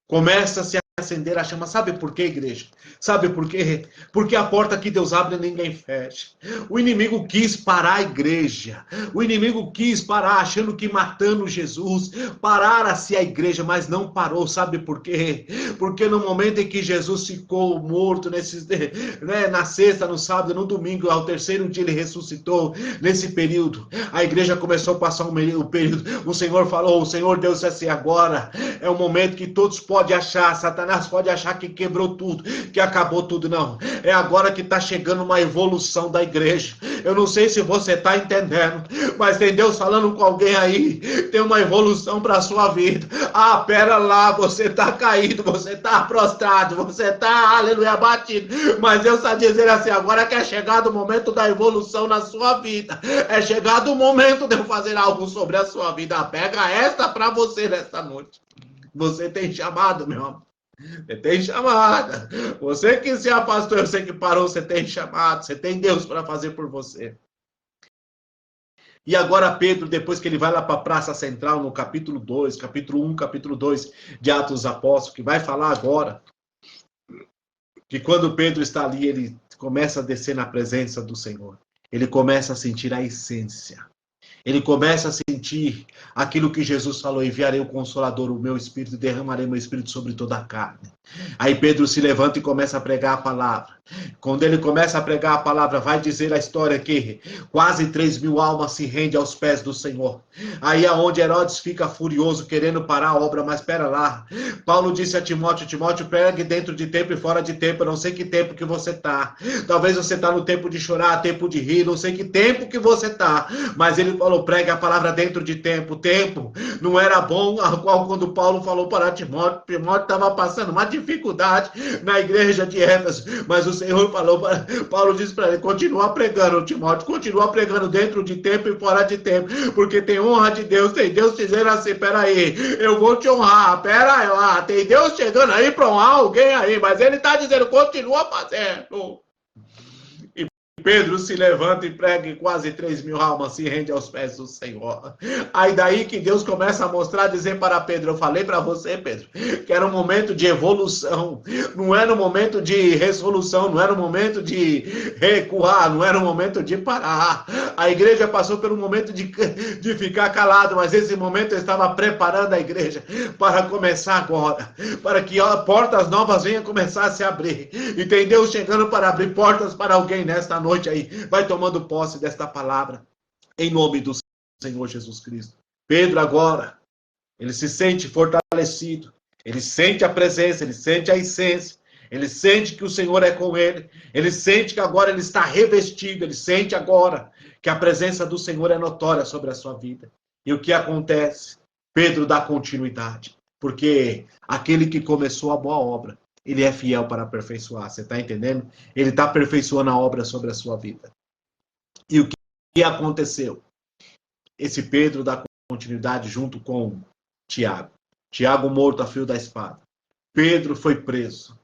Começa a se acender a chama. Sabe por quê, igreja? Sabe por quê? Porque a porta que Deus abre, ninguém fecha. O inimigo quis parar a igreja. O inimigo quis parar, achando que matando Jesus, parara-se a igreja, mas não parou. Sabe por quê? Porque no momento em que Jesus ficou morto, na sexta, no sábado, no domingo, ao terceiro dia ele ressuscitou. Nesse período, a igreja começou a passar um período. O Senhor falou, o Senhor Deus assim, agora é o momento que todos podem achar, Satanás pode achar que quebrou tudo, que acabou tudo. Não, é agora que está chegando uma evolução da igreja. Eu não sei se você está entendendo, mas tem Deus falando com alguém aí, tem uma evolução para a sua vida. Ah, pera lá, você está caído, você está prostrado, você está, aleluia, abatido, mas Deus está dizendo assim, agora que é chegado o momento da evolução na sua vida, é chegado o momento de eu fazer algo sobre a sua vida. Pega esta para você nesta noite. Você tem chamado, meu amor. Você tem chamado. Você que se afastou, eu sei que parou, você tem chamado. Você tem Deus para fazer por você. E agora Pedro, depois que ele vai lá para a Praça Central, no capítulo 2, capítulo 1, capítulo 2 de Atos dos Apóstolos, que vai falar agora que quando Pedro está ali, ele começa a descer na presença do Senhor. Ele começa a sentir a essência. Ele começa a sentir aquilo que Jesus falou, enviarei o Consolador, o meu Espírito, derramarei meu Espírito sobre toda a carne. Aí Pedro se levanta e começa a pregar a palavra. Quando ele começa a pregar a palavra, vai dizer a história que quase 3.000 almas se rendem aos pés do Senhor. Aí é onde Herodes fica furioso, querendo parar a obra, mas espera lá. Paulo disse a Timóteo, Timóteo, pregue dentro de tempo e fora de tempo, eu não sei que tempo que você está. Talvez você está no tempo de chorar, tempo de rir, não sei que tempo que você está. Mas ele falou, pregue a palavra dentro de tempo. Tempo não era bom, quando Paulo falou para Timóteo, Timóteo estava passando uma dificuldade na igreja de Éfeso, mas o Senhor falou, Paulo disse para ele, continua pregando, Timóteo, continua pregando dentro de tempo e fora de tempo, porque tem honra de Deus, tem Deus dizendo assim, peraí, eu vou te honrar, pera lá, tem Deus chegando aí para honrar alguém aí, mas ele está dizendo, continua fazendo. Pedro se levanta e prega e quase 3.000 almas se rende aos pés do Senhor. Aí daí que Deus começa a mostrar, dizer para Pedro, eu falei para você, Pedro, que era um momento de evolução, não era um momento de resolução, não era um momento de recuar, não era um momento de parar. A igreja passou pelo momento de ficar calado, mas esse momento eu estava preparando a igreja para começar agora, para que portas novas venham começar a se abrir. E tem Deus chegando para abrir portas para alguém nesta noite aí, vai tomando posse desta palavra, em nome do Senhor Jesus Cristo. Pedro agora, ele se sente fortalecido, ele sente a presença, ele sente a essência, ele sente que o Senhor é com ele, ele sente que agora ele está revestido, ele sente agora que a presença do Senhor é notória sobre a sua vida. E o que acontece? Pedro dá continuidade, porque aquele que começou a boa obra, ele é fiel para aperfeiçoar, você está entendendo? Ele está aperfeiçoando a obra sobre a sua vida. E o que aconteceu? Esse Pedro dá continuidade junto com Tiago. Tiago morto a fio da espada. Pedro foi preso.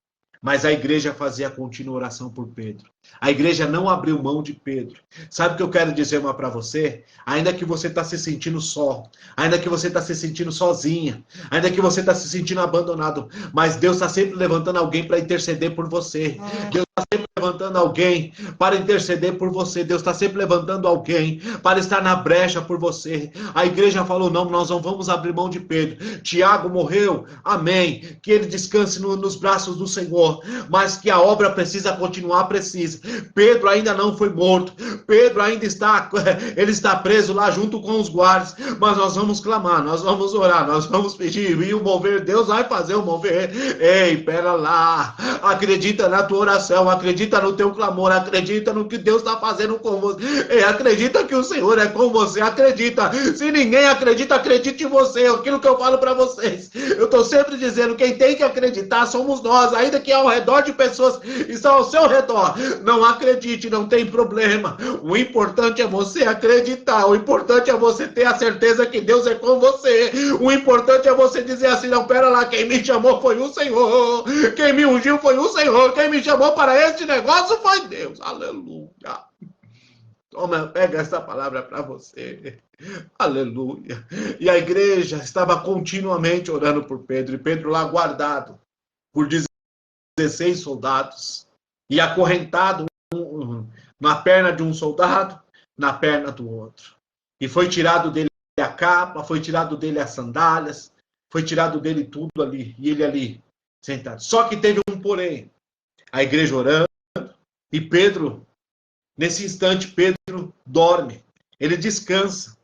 Mas a igreja fazia a contínua oração por Pedro. A igreja não abriu mão de Pedro. Sabe o que eu quero dizer para você? Ainda que você está se sentindo só, ainda que você está se sentindo sozinha, ainda que você está se sentindo abandonado, mas Deus está sempre levantando alguém para interceder por você. Deus está sempre levantando alguém para interceder por você. Deus está sempre levantando alguém para estar na brecha por você. A igreja falou, não, nós não vamos abrir mão de Pedro. Tiago morreu, amém. Que ele descanse nos braços do Senhor, mas que a obra precisa continuar, precisa. Pedro ainda não foi morto. Pedro ainda está, ele está preso lá junto com os guardas, mas nós vamos clamar, nós vamos orar, nós vamos pedir, e o mover, Deus vai fazer o mover. Ei, pera lá, acredita na tua oração, acredita no teu clamor, acredita no que Deus está fazendo com você. Ei, acredita que o Senhor é com você, acredita. Se ninguém acredita, acredite em você. Aquilo que eu falo para vocês, eu estou sempre dizendo, quem tem que acreditar somos nós, ainda que ao redor de pessoas que estão ao seu redor. Não acredite, não tem problema. O importante é você acreditar. O importante é você ter a certeza que Deus é com você. O importante é você dizer assim, não, pera lá, quem me chamou foi o Senhor. Quem me ungiu foi o Senhor. Quem me chamou para este negócio foi Deus. Aleluia. Toma, pega essa palavra para você. Aleluia. E a igreja estava continuamente orando por Pedro. E Pedro lá guardado por 16 soldados. E acorrentado na perna de um soldado, na perna do outro. E foi tirado dele a capa, foi tirado dele as sandálias, foi tirado dele tudo ali, e ele ali, sentado. Só que teve um porém. A igreja orando, e Pedro, nesse instante, Pedro dorme. Ele descansa.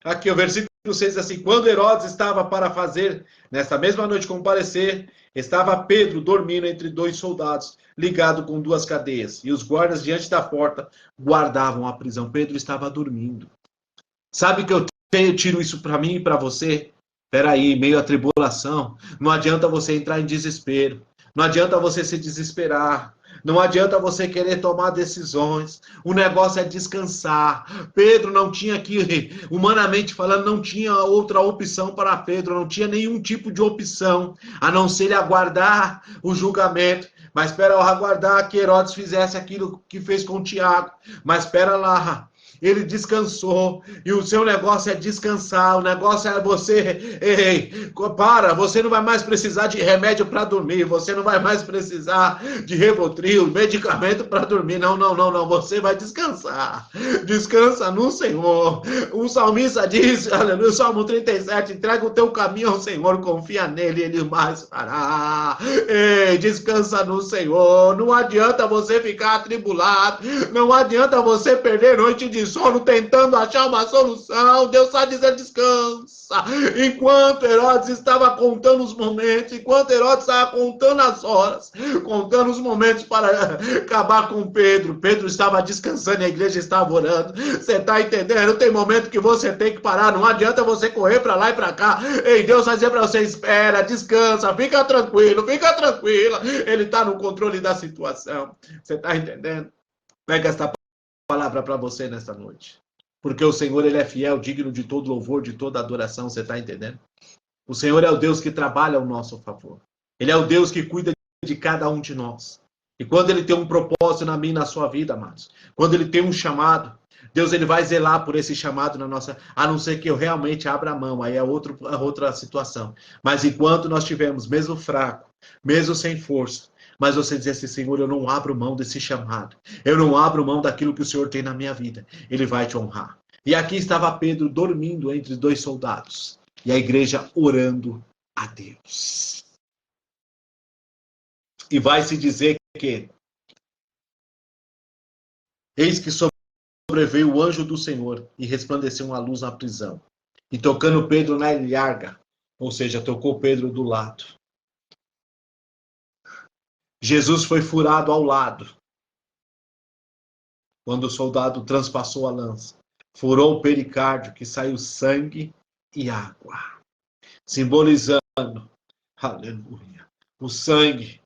Aqui o versículo 6 diz assim, quando Herodes estava para fazer, nesta mesma noite comparecer, estava Pedro dormindo entre dois soldados, ligado com duas cadeias, e os guardas diante da porta guardavam a prisão. Pedro estava dormindo. Sabe que eu tiro isso para mim e para você? Espera aí, meio à tribulação, não adianta você entrar em desespero, não adianta você se desesperar, não adianta você querer tomar decisões. O negócio é descansar. Pedro não tinha aqui, humanamente falando, não tinha outra opção para Pedro. Não tinha nenhum tipo de opção, a não ser aguardar o julgamento. Mas espera lá, aguardar que Herodes fizesse aquilo que fez com Tiago. Mas espera lá. Ele descansou, e o seu negócio é descansar, o negócio é você, você não vai mais precisar de remédio para dormir, você não vai mais precisar de Rivotril, medicamento para dormir, não, você vai descansar, descansa no Senhor. O salmista diz, aleluia, Salmo 37, entrega o teu caminho ao Senhor, confia nele, ele mais fará. Descansa no Senhor, não adianta você ficar atribulado, não adianta você perder noite de sono tentando achar uma solução. Deus está dizendo descansa. Enquanto Herodes estava contando os momentos, enquanto Herodes estava contando as horas, contando os momentos para acabar com Pedro, Pedro estava descansando e a igreja estava orando. Você está entendendo? Tem momento que você tem que parar, não adianta você correr para lá e para cá. Ei, Deus vai dizer para você, espera, descansa, fica tranquila, ele está no controle da situação. Você está entendendo? Pega esta palavra para você nesta noite. Porque o Senhor, ele é fiel, digno de todo louvor, de toda adoração, você está entendendo? O Senhor é o Deus que trabalha ao nosso favor. Ele é o Deus que cuida de cada um de nós. E quando ele tem um propósito na minha e na sua vida, amados, quando ele tem um chamado, Deus ele vai zelar por esse chamado na nossa, a não ser que eu realmente abra a mão, aí é outra situação. Mas enquanto nós estivermos, mesmo fraco, mesmo sem força, mas você dizer assim, Senhor, eu não abro mão desse chamado. Eu não abro mão daquilo que o Senhor tem na minha vida. Ele vai te honrar. E aqui estava Pedro dormindo entre dois soldados. E a igreja orando a Deus. E vai se dizer que eis que sobreveio o anjo do Senhor e resplandeceu uma luz na prisão. E tocando Pedro na ilharga, ou seja, tocou Pedro do lado. Jesus foi furado ao lado. Quando o soldado transpassou a lança, furou o pericárdio, que saiu sangue e água. Simbolizando, aleluia, o sangue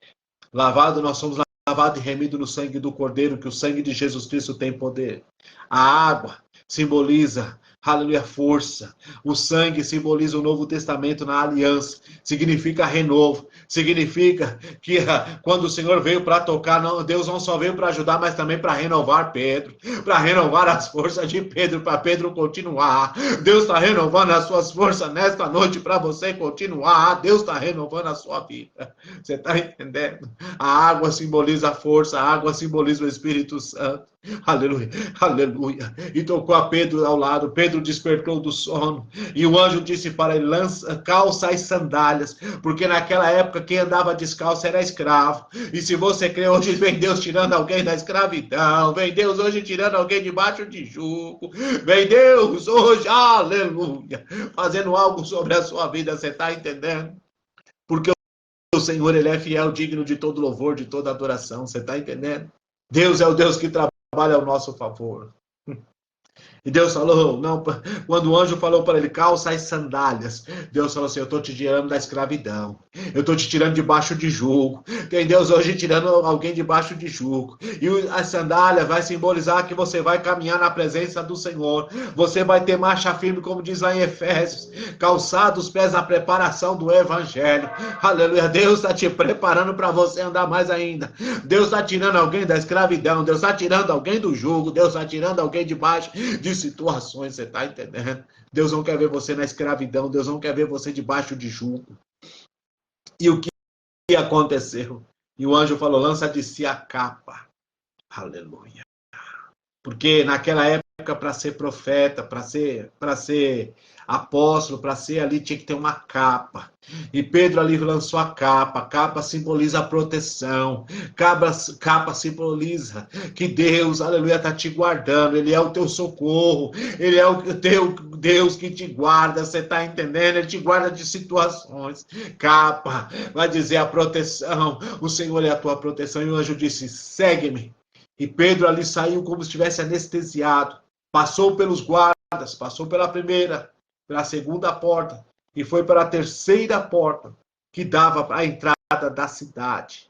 lavado, nós somos lavados e remidos no sangue do Cordeiro, que o sangue de Jesus Cristo tem poder. A água simboliza, aleluia, força. O sangue simboliza o Novo Testamento na aliança. Significa renovo. Significa que quando o Senhor veio para tocar, não, Deus não só veio para ajudar, mas também para renovar Pedro. Para renovar as forças de Pedro, para Pedro continuar. Deus está renovando as suas forças nesta noite para você continuar. Deus está renovando a sua vida. Você está entendendo? A água simboliza a força, a água simboliza o Espírito Santo. Aleluia, aleluia. E tocou a Pedro ao lado. Pedro despertou do sono. E o anjo disse para ele, calça as sandálias. Porque naquela época quem andava descalço era escravo. E se você crê, hoje vem Deus tirando alguém da escravidão. Vem Deus hoje tirando alguém debaixo de jugo. Vem Deus hoje, aleluia, fazendo algo sobre a sua vida. Você está entendendo? Porque o Senhor, ele é fiel, digno de todo louvor, de toda adoração. Você está entendendo? Deus é o Deus que trabalha ao nosso favor. E Deus falou, não, quando o anjo falou para ele, calça as sandálias, Deus falou assim, eu estou te tirando da escravidão, eu estou te tirando debaixo de jugo. Tem Deus hoje tirando alguém debaixo de jugo. E a sandália vai simbolizar que você vai caminhar na presença do Senhor. Você vai ter marcha firme, como diz lá em Efésios, calçado os pés na preparação do Evangelho. Aleluia, Deus está te preparando para você andar mais ainda. Deus está tirando alguém da escravidão, Deus está tirando alguém do jugo, Deus está tirando alguém debaixo de situações, você está entendendo? Deus não quer ver você na escravidão, Deus não quer ver você debaixo de jugo. E o que aconteceu? E o anjo falou, lança de si a capa. Aleluia. Porque naquela época, para ser profeta, para ser apóstolo, para ser ali, tinha que ter uma capa. E Pedro ali lançou a capa. A capa simboliza a proteção. Capa simboliza que Deus, aleluia, está te guardando. Ele é o teu socorro. Ele é o teu Deus que te guarda. Você está entendendo? Ele te guarda de situações. Capa vai dizer a proteção. O Senhor é a tua proteção. E o anjo disse, segue-me. E Pedro ali saiu como se estivesse anestesiado. Passou pelos guardas, passou pela primeira, pela segunda porta, e foi para a terceira porta, que dava para a entrada da cidade.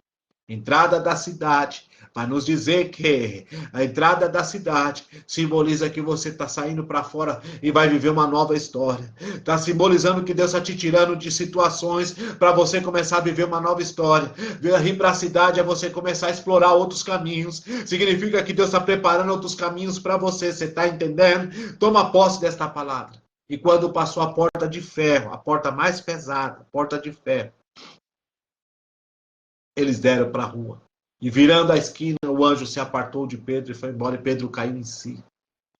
Entrada da cidade, para nos dizer que a entrada da cidade simboliza que você está saindo para fora e vai viver uma nova história. Está simbolizando que Deus está te tirando de situações para você começar a viver uma nova história. Ir para a cidade é você começar a explorar outros caminhos. Significa que Deus está preparando outros caminhos para você. Você está entendendo? Toma posse desta palavra. E quando passou a porta de ferro, a porta mais pesada, a porta de ferro, eles deram para a rua. E virando a esquina, o anjo se apartou de Pedro e foi embora, e Pedro caiu em si.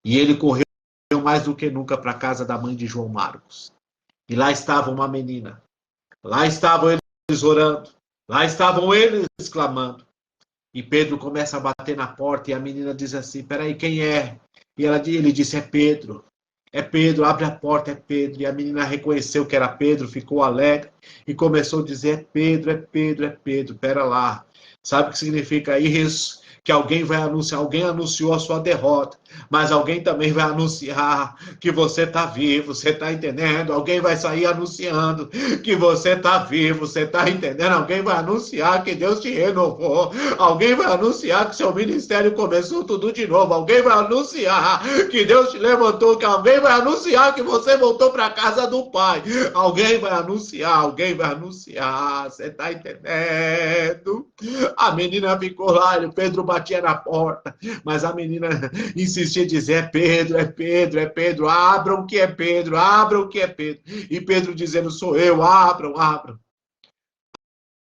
E ele correu mais do que nunca para a casa da mãe de João Marcos. E lá estava uma menina. Lá estavam eles orando. Lá estavam eles clamando. E Pedro começa a bater na porta e a menina diz assim, peraí, quem é? E ele disse, é Pedro. É Pedro, abre a porta, é Pedro. E a menina reconheceu que era Pedro, ficou alegre e começou a dizer, é Pedro, é Pedro, é Pedro. Pera lá. Sabe o que significa isso? Que alguém vai anunciar, alguém anunciou a sua derrota, mas alguém também vai anunciar que você está vivo, você está entendendo? Alguém vai sair anunciando que você está vivo, você está entendendo? Alguém vai anunciar que Deus te renovou, alguém vai anunciar que seu ministério começou tudo de novo, alguém vai anunciar que Deus te levantou, que alguém vai anunciar que você voltou para a casa do Pai, alguém vai anunciar, você está entendendo? A menina ficou lá, e Pedro batia na porta, mas a menina insistia em dizer, é Pedro, é Pedro, é Pedro, abram que é Pedro, abram que é Pedro. E Pedro dizendo, sou eu, abram, abram.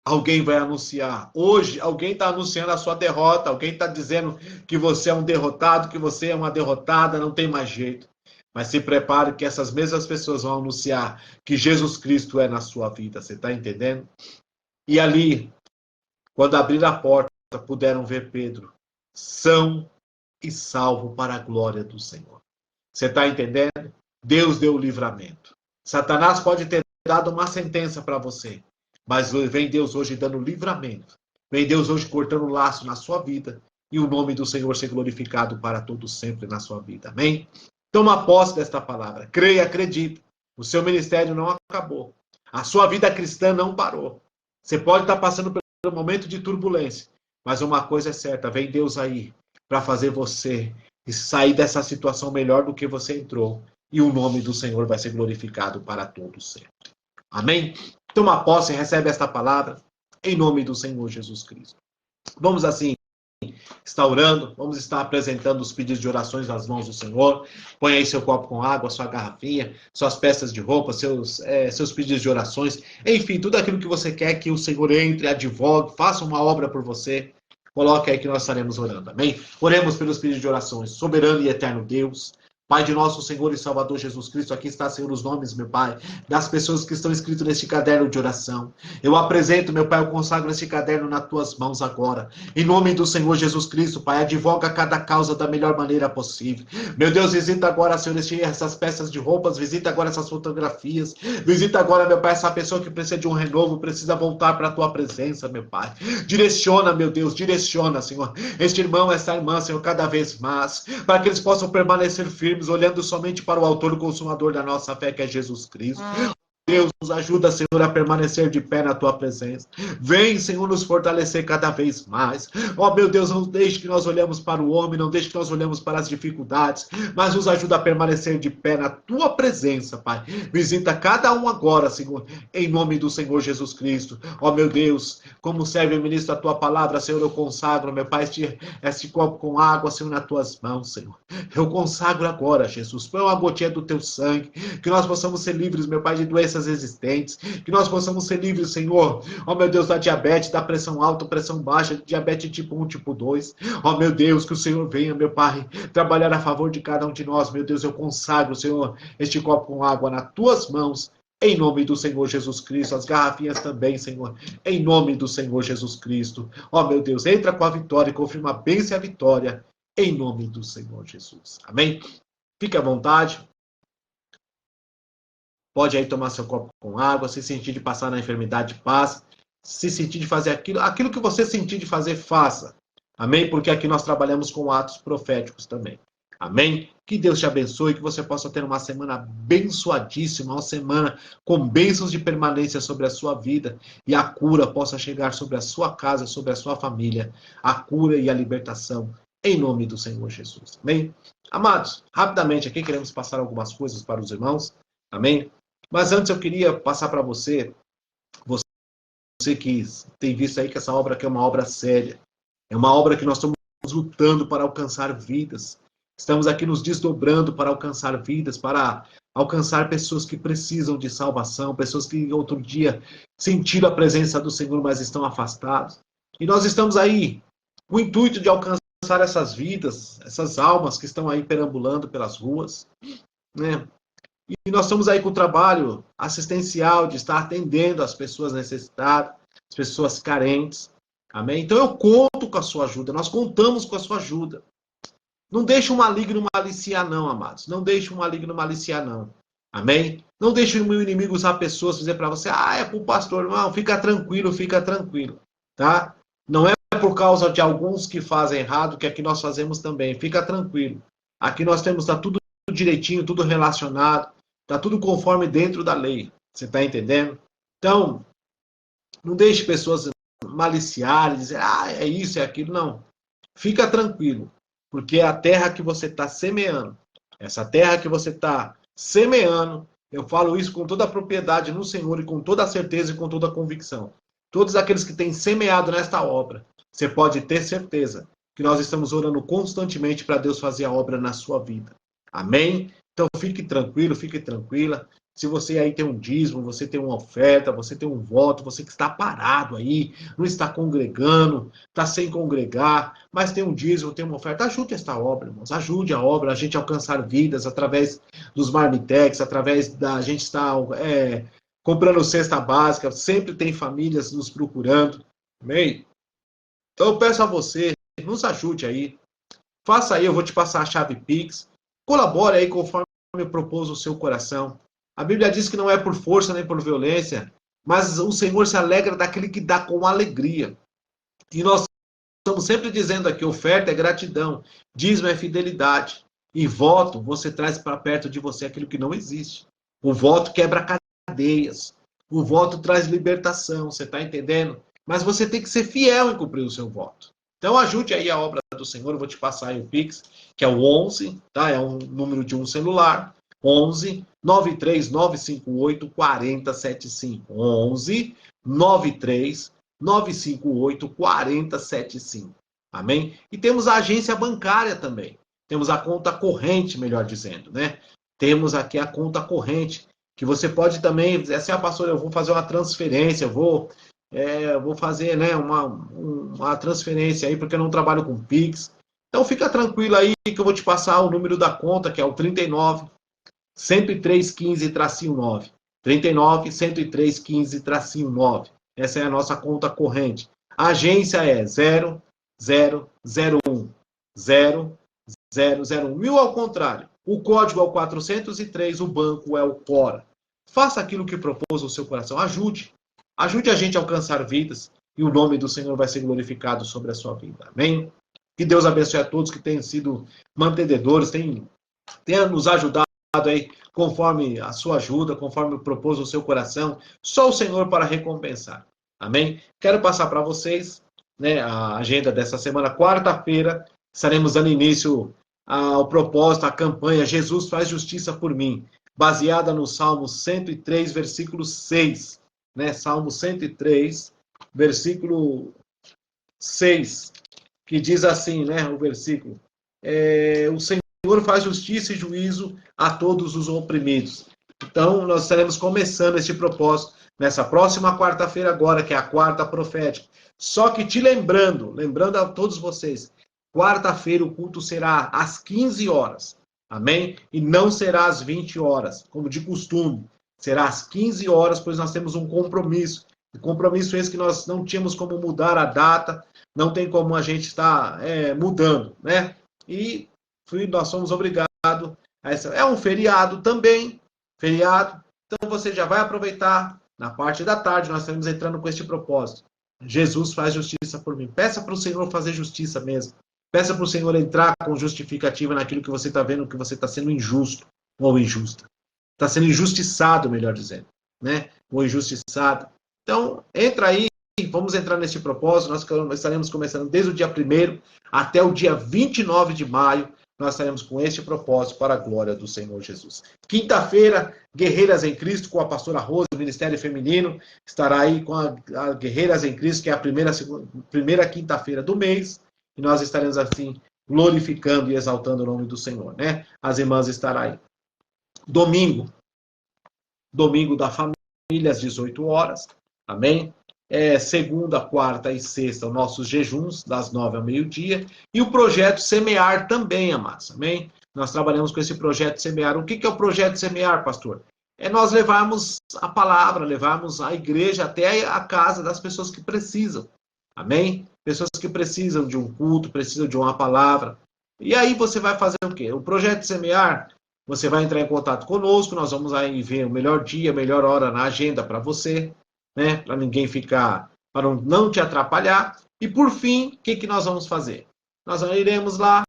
Alguém vai anunciar. Hoje, alguém está anunciando a sua derrota, alguém está dizendo que você é um derrotado, que você é uma derrotada, não tem mais jeito. Mas se prepare que essas mesmas pessoas vão anunciar que Jesus Cristo é na sua vida, você está entendendo? E ali, quando abriram a porta, puderam ver Pedro são e salvo para a glória do Senhor. Você está entendendo? Deus deu o livramento. Satanás pode ter dado uma sentença para você, mas vem Deus hoje dando livramento. Vem Deus hoje cortando o laço na sua vida e o nome do Senhor ser glorificado para todos sempre na sua vida. Amém? Toma posse desta palavra. Creia, acredite. O seu ministério não acabou. A sua vida cristã não parou. Você pode estar passando por um momento de turbulência, mas uma coisa é certa, vem Deus aí para fazer você sair dessa situação melhor do que você entrou, e o nome do Senhor vai ser glorificado para todos sempre. Amém? Toma posse e recebe esta palavra em nome do Senhor Jesus Cristo. Vamos assim estar orando, vamos estar apresentando os pedidos de orações nas mãos do Senhor. Põe aí seu copo com água, sua garrafinha, suas peças de roupa, seus pedidos de orações, enfim, tudo aquilo que você quer que o Senhor entre, advogue, faça uma obra por você. Coloque aí que nós estaremos orando, amém? Oremos pelos pedidos de orações. Soberano e eterno Deus, Pai de nosso Senhor e Salvador Jesus Cristo, aqui está, Senhor, os nomes, meu Pai, das pessoas que estão escritos neste caderno de oração. Eu apresento, meu Pai, eu consagro este caderno nas tuas mãos agora. Em nome do Senhor Jesus Cristo, Pai, advoga cada causa da melhor maneira possível. Meu Deus, visita agora, Senhor, essas peças de roupas, visita agora essas fotografias, visita agora, meu Pai, essa pessoa que precisa de um renovo, precisa voltar para a tua presença, meu Pai. Direciona, meu Deus, direciona, Senhor, este irmão, essa irmã, Senhor, cada vez mais, para que eles possam permanecer firmes, olhando somente para o autor e consumador da nossa fé, que é Jesus Cristo. Deus, nos ajuda, Senhor, a permanecer de pé na tua presença. Vem, Senhor, nos fortalecer cada vez mais. Ó, meu Deus, não deixe que nós olhemos para o homem, não deixe que nós olhemos para as dificuldades, mas nos ajuda a permanecer de pé na tua presença, Pai. Visita cada um agora, Senhor, em nome do Senhor Jesus Cristo. Ó, meu Deus, como serve e ministro a tua palavra, Senhor, eu consagro, meu Pai, este copo com água, Senhor, nas tuas mãos, Senhor. Eu consagro agora, Jesus. Põe uma gotinha do teu sangue, que nós possamos ser livres, meu Pai, de doenças existentes, que nós possamos ser livres, Senhor, ó meu Deus, da diabetes, da pressão alta, pressão baixa, diabetes tipo 1, tipo 2, ó meu Deus, que o Senhor venha, meu Pai, trabalhar a favor de cada um de nós, meu Deus, eu consagro, Senhor, este copo com água nas tuas mãos, em nome do Senhor Jesus Cristo, as garrafinhas também, Senhor, em nome do Senhor Jesus Cristo, ó meu Deus, entra com a vitória e confirma a bênção e a vitória, em nome do Senhor Jesus, amém? Fique à vontade. Pode aí tomar seu copo com água, se sentir de passar na enfermidade, passa. Se sentir de fazer aquilo que você sentir de fazer, faça. Amém? Porque aqui nós trabalhamos com atos proféticos também. Amém? Que Deus te abençoe, que você possa ter uma semana abençoadíssima, uma semana com bênçãos de permanência sobre a sua vida e a cura possa chegar sobre a sua casa, sobre a sua família, a cura e a libertação, em nome do Senhor Jesus. Amém? Amados, rapidamente aqui queremos passar algumas coisas para os irmãos. Amém? Mas antes eu queria passar para você que tem visto aí que essa obra aqui é uma obra séria. É uma obra que nós estamos lutando para alcançar vidas. Estamos aqui nos desdobrando para alcançar vidas, para alcançar pessoas que precisam de salvação, pessoas que outro dia sentiram a presença do Senhor, mas estão afastados. E nós estamos aí com o intuito de alcançar essas vidas, essas almas que estão aí perambulando pelas ruas, né? E nós estamos aí com o trabalho assistencial de estar atendendo as pessoas necessitadas, as pessoas carentes. Amém? Então eu conto com a sua ajuda, nós contamos com a sua ajuda. Não deixe o maligno maliciar, não, amados. Não deixe o maligno maliciar, não. Amém? Não deixe o meu inimigo usar pessoas dizer para você, é para o pastor. Não, fica tranquilo, tá? Não é por causa de alguns que fazem errado que aqui nós fazemos também. Fica tranquilo. Aqui nós temos, tá tudo direitinho, tudo relacionado, tá tudo conforme dentro da lei. Você está entendendo? Então, não deixe pessoas maliciarem, dizer, é isso, é aquilo. Não. Fica tranquilo, porque a terra que você está semeando, essa terra que você está semeando, eu falo isso com toda a propriedade no Senhor e com toda a certeza e com toda a convicção. Todos aqueles que têm semeado nesta obra, você pode ter certeza que nós estamos orando constantemente para Deus fazer a obra na sua vida. Amém? Então fique tranquilo, fique tranquila. Se você aí tem um dízimo, você tem uma oferta, você tem um voto, você que está parado aí, não está congregando, está sem congregar, mas tem um dízimo, tem uma oferta, ajude esta obra, irmãos. Ajude a obra, a gente alcançar vidas através dos marmitex, através da gente estar comprando cesta básica, sempre tem famílias nos procurando. Amém? Então eu peço a você, nos ajude aí. Faça aí, eu vou te passar a chave Pix. Colabore aí conforme propôs o seu coração. A Bíblia diz que não é por força nem por violência, mas o Senhor se alegra daquele que dá com alegria. E nós estamos sempre dizendo aqui, oferta é gratidão, dízimo é fidelidade. E voto, você traz para perto de você aquilo que não existe. O voto quebra cadeias. O voto traz libertação, você está entendendo? Mas você tem que ser fiel em cumprir o seu voto. Então ajude aí a obra do Senhor, eu vou te passar aí o Pix, que é o 11, tá? É um número de um celular, 11 93 958 4075. 11 93 958 4075. Amém? E temos a agência bancária também. Temos a conta corrente, melhor dizendo, né? Temos aqui a conta corrente, que você pode também dizer assim, pastor, eu vou fazer uma transferência, eu vou fazer, né, uma transferência aí, porque eu não trabalho com Pix. Então fica tranquilo aí que eu vou te passar o número da conta, que é o 39 103 15-9. 39 103 15-9. Essa é a nossa conta corrente. A agência é 0001. 0001. 1000 ao contrário. O código é o 403, o banco é o Cora. Faça aquilo que propôs o seu coração. Ajude. Ajude a gente a alcançar vidas e o nome do Senhor vai ser glorificado sobre a sua vida. Amém? Que Deus abençoe a todos que têm sido mantenedores, têm nos ajudado aí conforme a sua ajuda, conforme propôs o seu coração. Só o Senhor para recompensar. Amém? Quero passar para vocês, né, a agenda dessa semana. Quarta-feira estaremos dando início ao propósito, à campanha Jesus faz justiça por mim, baseada no Salmo 103, versículo 6. Né? Salmo 103, versículo 6, que diz assim, né, o versículo, o Senhor faz justiça e juízo a todos os oprimidos. Então, nós estaremos começando este propósito nessa próxima quarta-feira agora, que é a quarta profética. Só que te lembrando a todos vocês, quarta-feira o culto será às 15 horas. Amém? E não será às 20 horas, como de costume. Será às 15 horas, pois nós temos um compromisso. O compromisso esse que nós não tínhamos como mudar a data, não tem como a gente estar mudando, né? E nós somos obrigados a essa. É um feriado também, feriado. Então você já vai aproveitar. Na parte da tarde nós estamos entrando com este propósito. Jesus faz justiça por mim. Peça para o Senhor fazer justiça mesmo. Peça para o Senhor entrar com justificativa naquilo que você está vendo, que você está sendo injusto ou injusta. Está sendo injustiçado, melhor dizendo, né? Ou injustiçado. Então, entra aí, vamos entrar nesse propósito. Nós estaremos começando desde o dia 1º até o dia 29 de maio. Nós estaremos com este propósito para a glória do Senhor Jesus. Quinta-feira, Guerreiras em Cristo, com a pastora Rose, do Ministério Feminino, estará aí com a Guerreiras em Cristo, que é a primeira quinta-feira do mês, e nós estaremos assim, glorificando e exaltando o nome do Senhor, né? As irmãs estarão aí. Domingo da família, às 18 horas, amém? Segunda, quarta e sexta, os nossos jejuns, das 9 ao meio-dia. E o projeto Semear também, amados, amém? Nós trabalhamos com esse projeto Semear. O que é o projeto Semear, pastor? É nós levarmos a palavra, levarmos a igreja até a casa das pessoas que precisam, amém? Pessoas que precisam de um culto, precisam de uma palavra. E aí você vai fazer o quê? O projeto Semear, você vai entrar em contato conosco, nós vamos aí ver o melhor dia, a melhor hora na agenda para você, né? Para ninguém ficar, para não te atrapalhar. E por fim, o que nós vamos fazer? Nós iremos lá,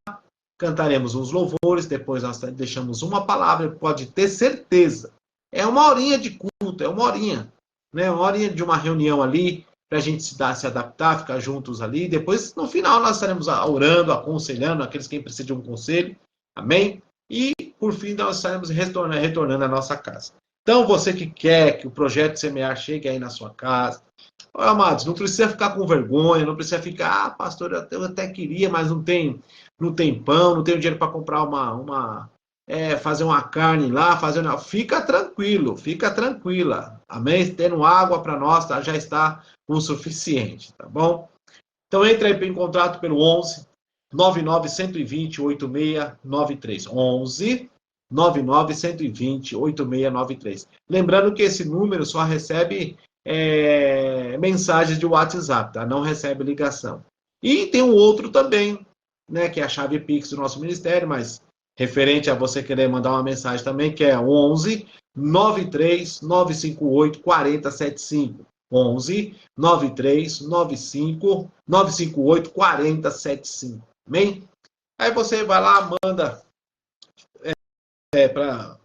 cantaremos uns louvores, depois nós deixamos uma palavra, pode ter certeza. É uma horinha de culto, é uma horinha, né? Uma horinha de uma reunião ali, para a gente se adaptar, ficar juntos ali. Depois, no final, nós estaremos orando, aconselhando aqueles que precisam de um conselho. Amém? E, por fim, nós estaremos retornando à nossa casa. Então, você que quer que o projeto Semear chegue aí na sua casa, amados, não precisa ficar com vergonha, não precisa ficar, pastor, eu até queria, mas não tem pão, não tenho dinheiro para comprar fazer uma carne lá, fica tranquilo, fica tranquila, amém? Tendo água para nós, tá? Já está o suficiente, tá bom? Então, entre aí em contato pelo 11 99 120 8693. 11 99 120 8693. Lembrando que esse número só recebe mensagens de WhatsApp, tá? Não recebe ligação. E tem um outro também, né, que é a chave Pix do nosso ministério, mas referente a você querer mandar uma mensagem também, que é 11 93 958 4075. 11 93 958 4075. Amém? Aí você vai lá, manda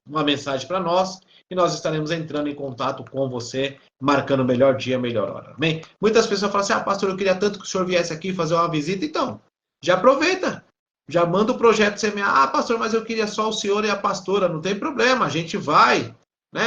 uma mensagem para nós e nós estaremos entrando em contato com você, marcando o melhor dia, a melhor hora. Amém? Muitas pessoas falam assim, pastor, eu queria tanto que o senhor viesse aqui fazer uma visita. Então, já aproveita. Já manda o projeto Semear. Pastor, mas eu queria só o senhor e a pastora. Não tem problema, a gente vai. Né?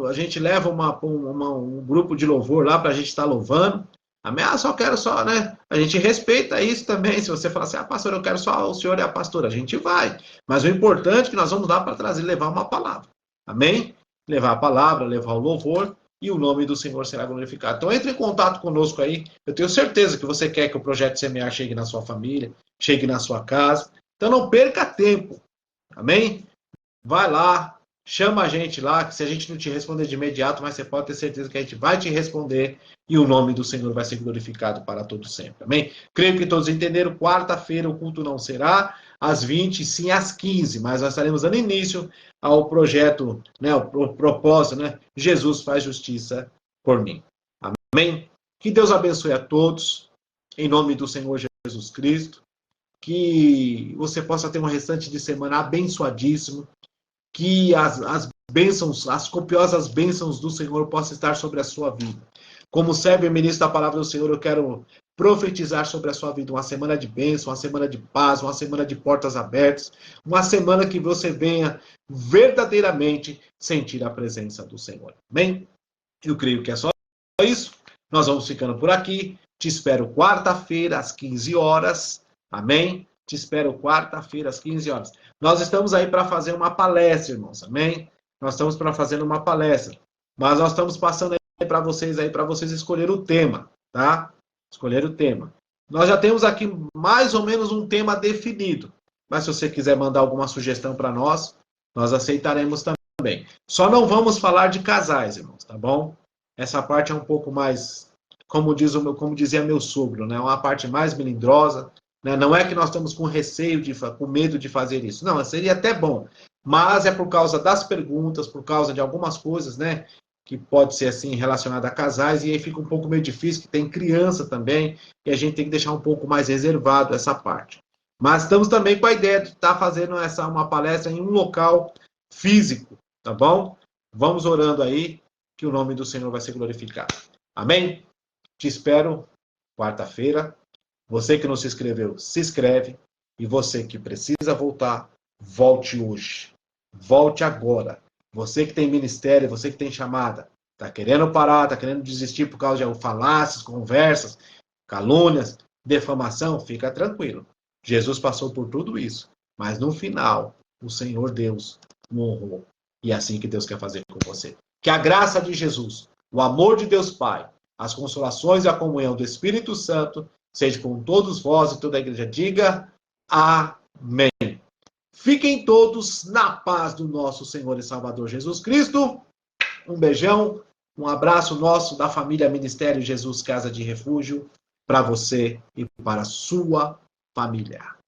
A gente leva um grupo de louvor lá para a gente estar louvando. Amém? Né? A gente respeita isso também. Se você falar assim, pastor, eu quero só o senhor e a pastora, a gente vai. Mas o importante é que nós vamos lá para levar uma palavra. Amém? Levar a palavra, levar o louvor. e o nome do Senhor será glorificado. Então entre em contato conosco aí. Eu tenho certeza que você quer que o Projeto Semear chegue na sua família, chegue na sua casa. Então não perca tempo. Amém? Vai lá, chama a gente lá, que se a gente não te responder de imediato, mas você pode ter certeza que a gente vai te responder e o nome do Senhor vai ser glorificado para todo sempre. Amém? Creio que todos entenderam. Quarta-feira o culto não será às 20, sim às 15, mas nós estaremos dando início ao projeto, né, o propósito, né? Jesus faz justiça por mim. Amém? Que Deus abençoe a todos, em nome do Senhor Jesus Cristo, que você possa ter um restante de semana abençoadíssimo, que as bênçãos, as copiosas bênçãos do Senhor possam estar sobre a sua vida. Como servo e ministro da palavra do Senhor, eu quero profetizar sobre a sua vida uma semana de bênção, uma semana de paz, uma semana de portas abertas, uma semana que você venha verdadeiramente sentir a presença do Senhor. Amém? Eu creio que é só isso. Nós vamos ficando por aqui. Te espero quarta-feira às 15 horas. Amém? Te espero quarta-feira às 15 horas. Nós estamos aí para fazer uma palestra, irmãos. Amém? Nós estamos para fazer uma palestra. Mas nós estamos passando aí para vocês escolher o tema, tá? Escolher o tema. Nós já temos aqui mais ou menos um tema definido. Mas se você quiser mandar alguma sugestão para nós aceitaremos também. Só não vamos falar de casais, irmãos, tá bom? Essa parte é um pouco mais, como dizia meu sogro, né? Uma parte mais melindrosa. Né? Não é que nós estamos com receio, com medo de fazer isso. Não, seria até bom. Mas é por causa das perguntas, por causa de algumas coisas, né? Que pode ser assim relacionada a casais, e aí fica um pouco meio difícil, que tem criança também, e a gente tem que deixar um pouco mais reservado essa parte. Mas estamos também com a ideia de estar fazendo uma palestra em um local físico, tá bom? Vamos orando aí, que o nome do Senhor vai ser glorificado. Amém? Te espero quarta-feira. Você que não se inscreveu, se inscreve. E você que precisa voltar, volte hoje. Volte agora. Você que tem ministério, você que tem chamada, está querendo parar, está querendo desistir por causa de falácias, conversas, calúnias, defamação, fica tranquilo. Jesus passou por tudo isso. Mas no final, o Senhor Deus o honrou. E é assim que Deus quer fazer com você. Que a graça de Jesus, o amor de Deus Pai, as consolações e a comunhão do Espírito Santo seja com todos vós e toda a igreja. Diga amém. Fiquem todos na paz do nosso Senhor e Salvador Jesus Cristo. Um beijão, um abraço nosso da família Ministério Jesus Casa de Refúgio para você e para a sua família.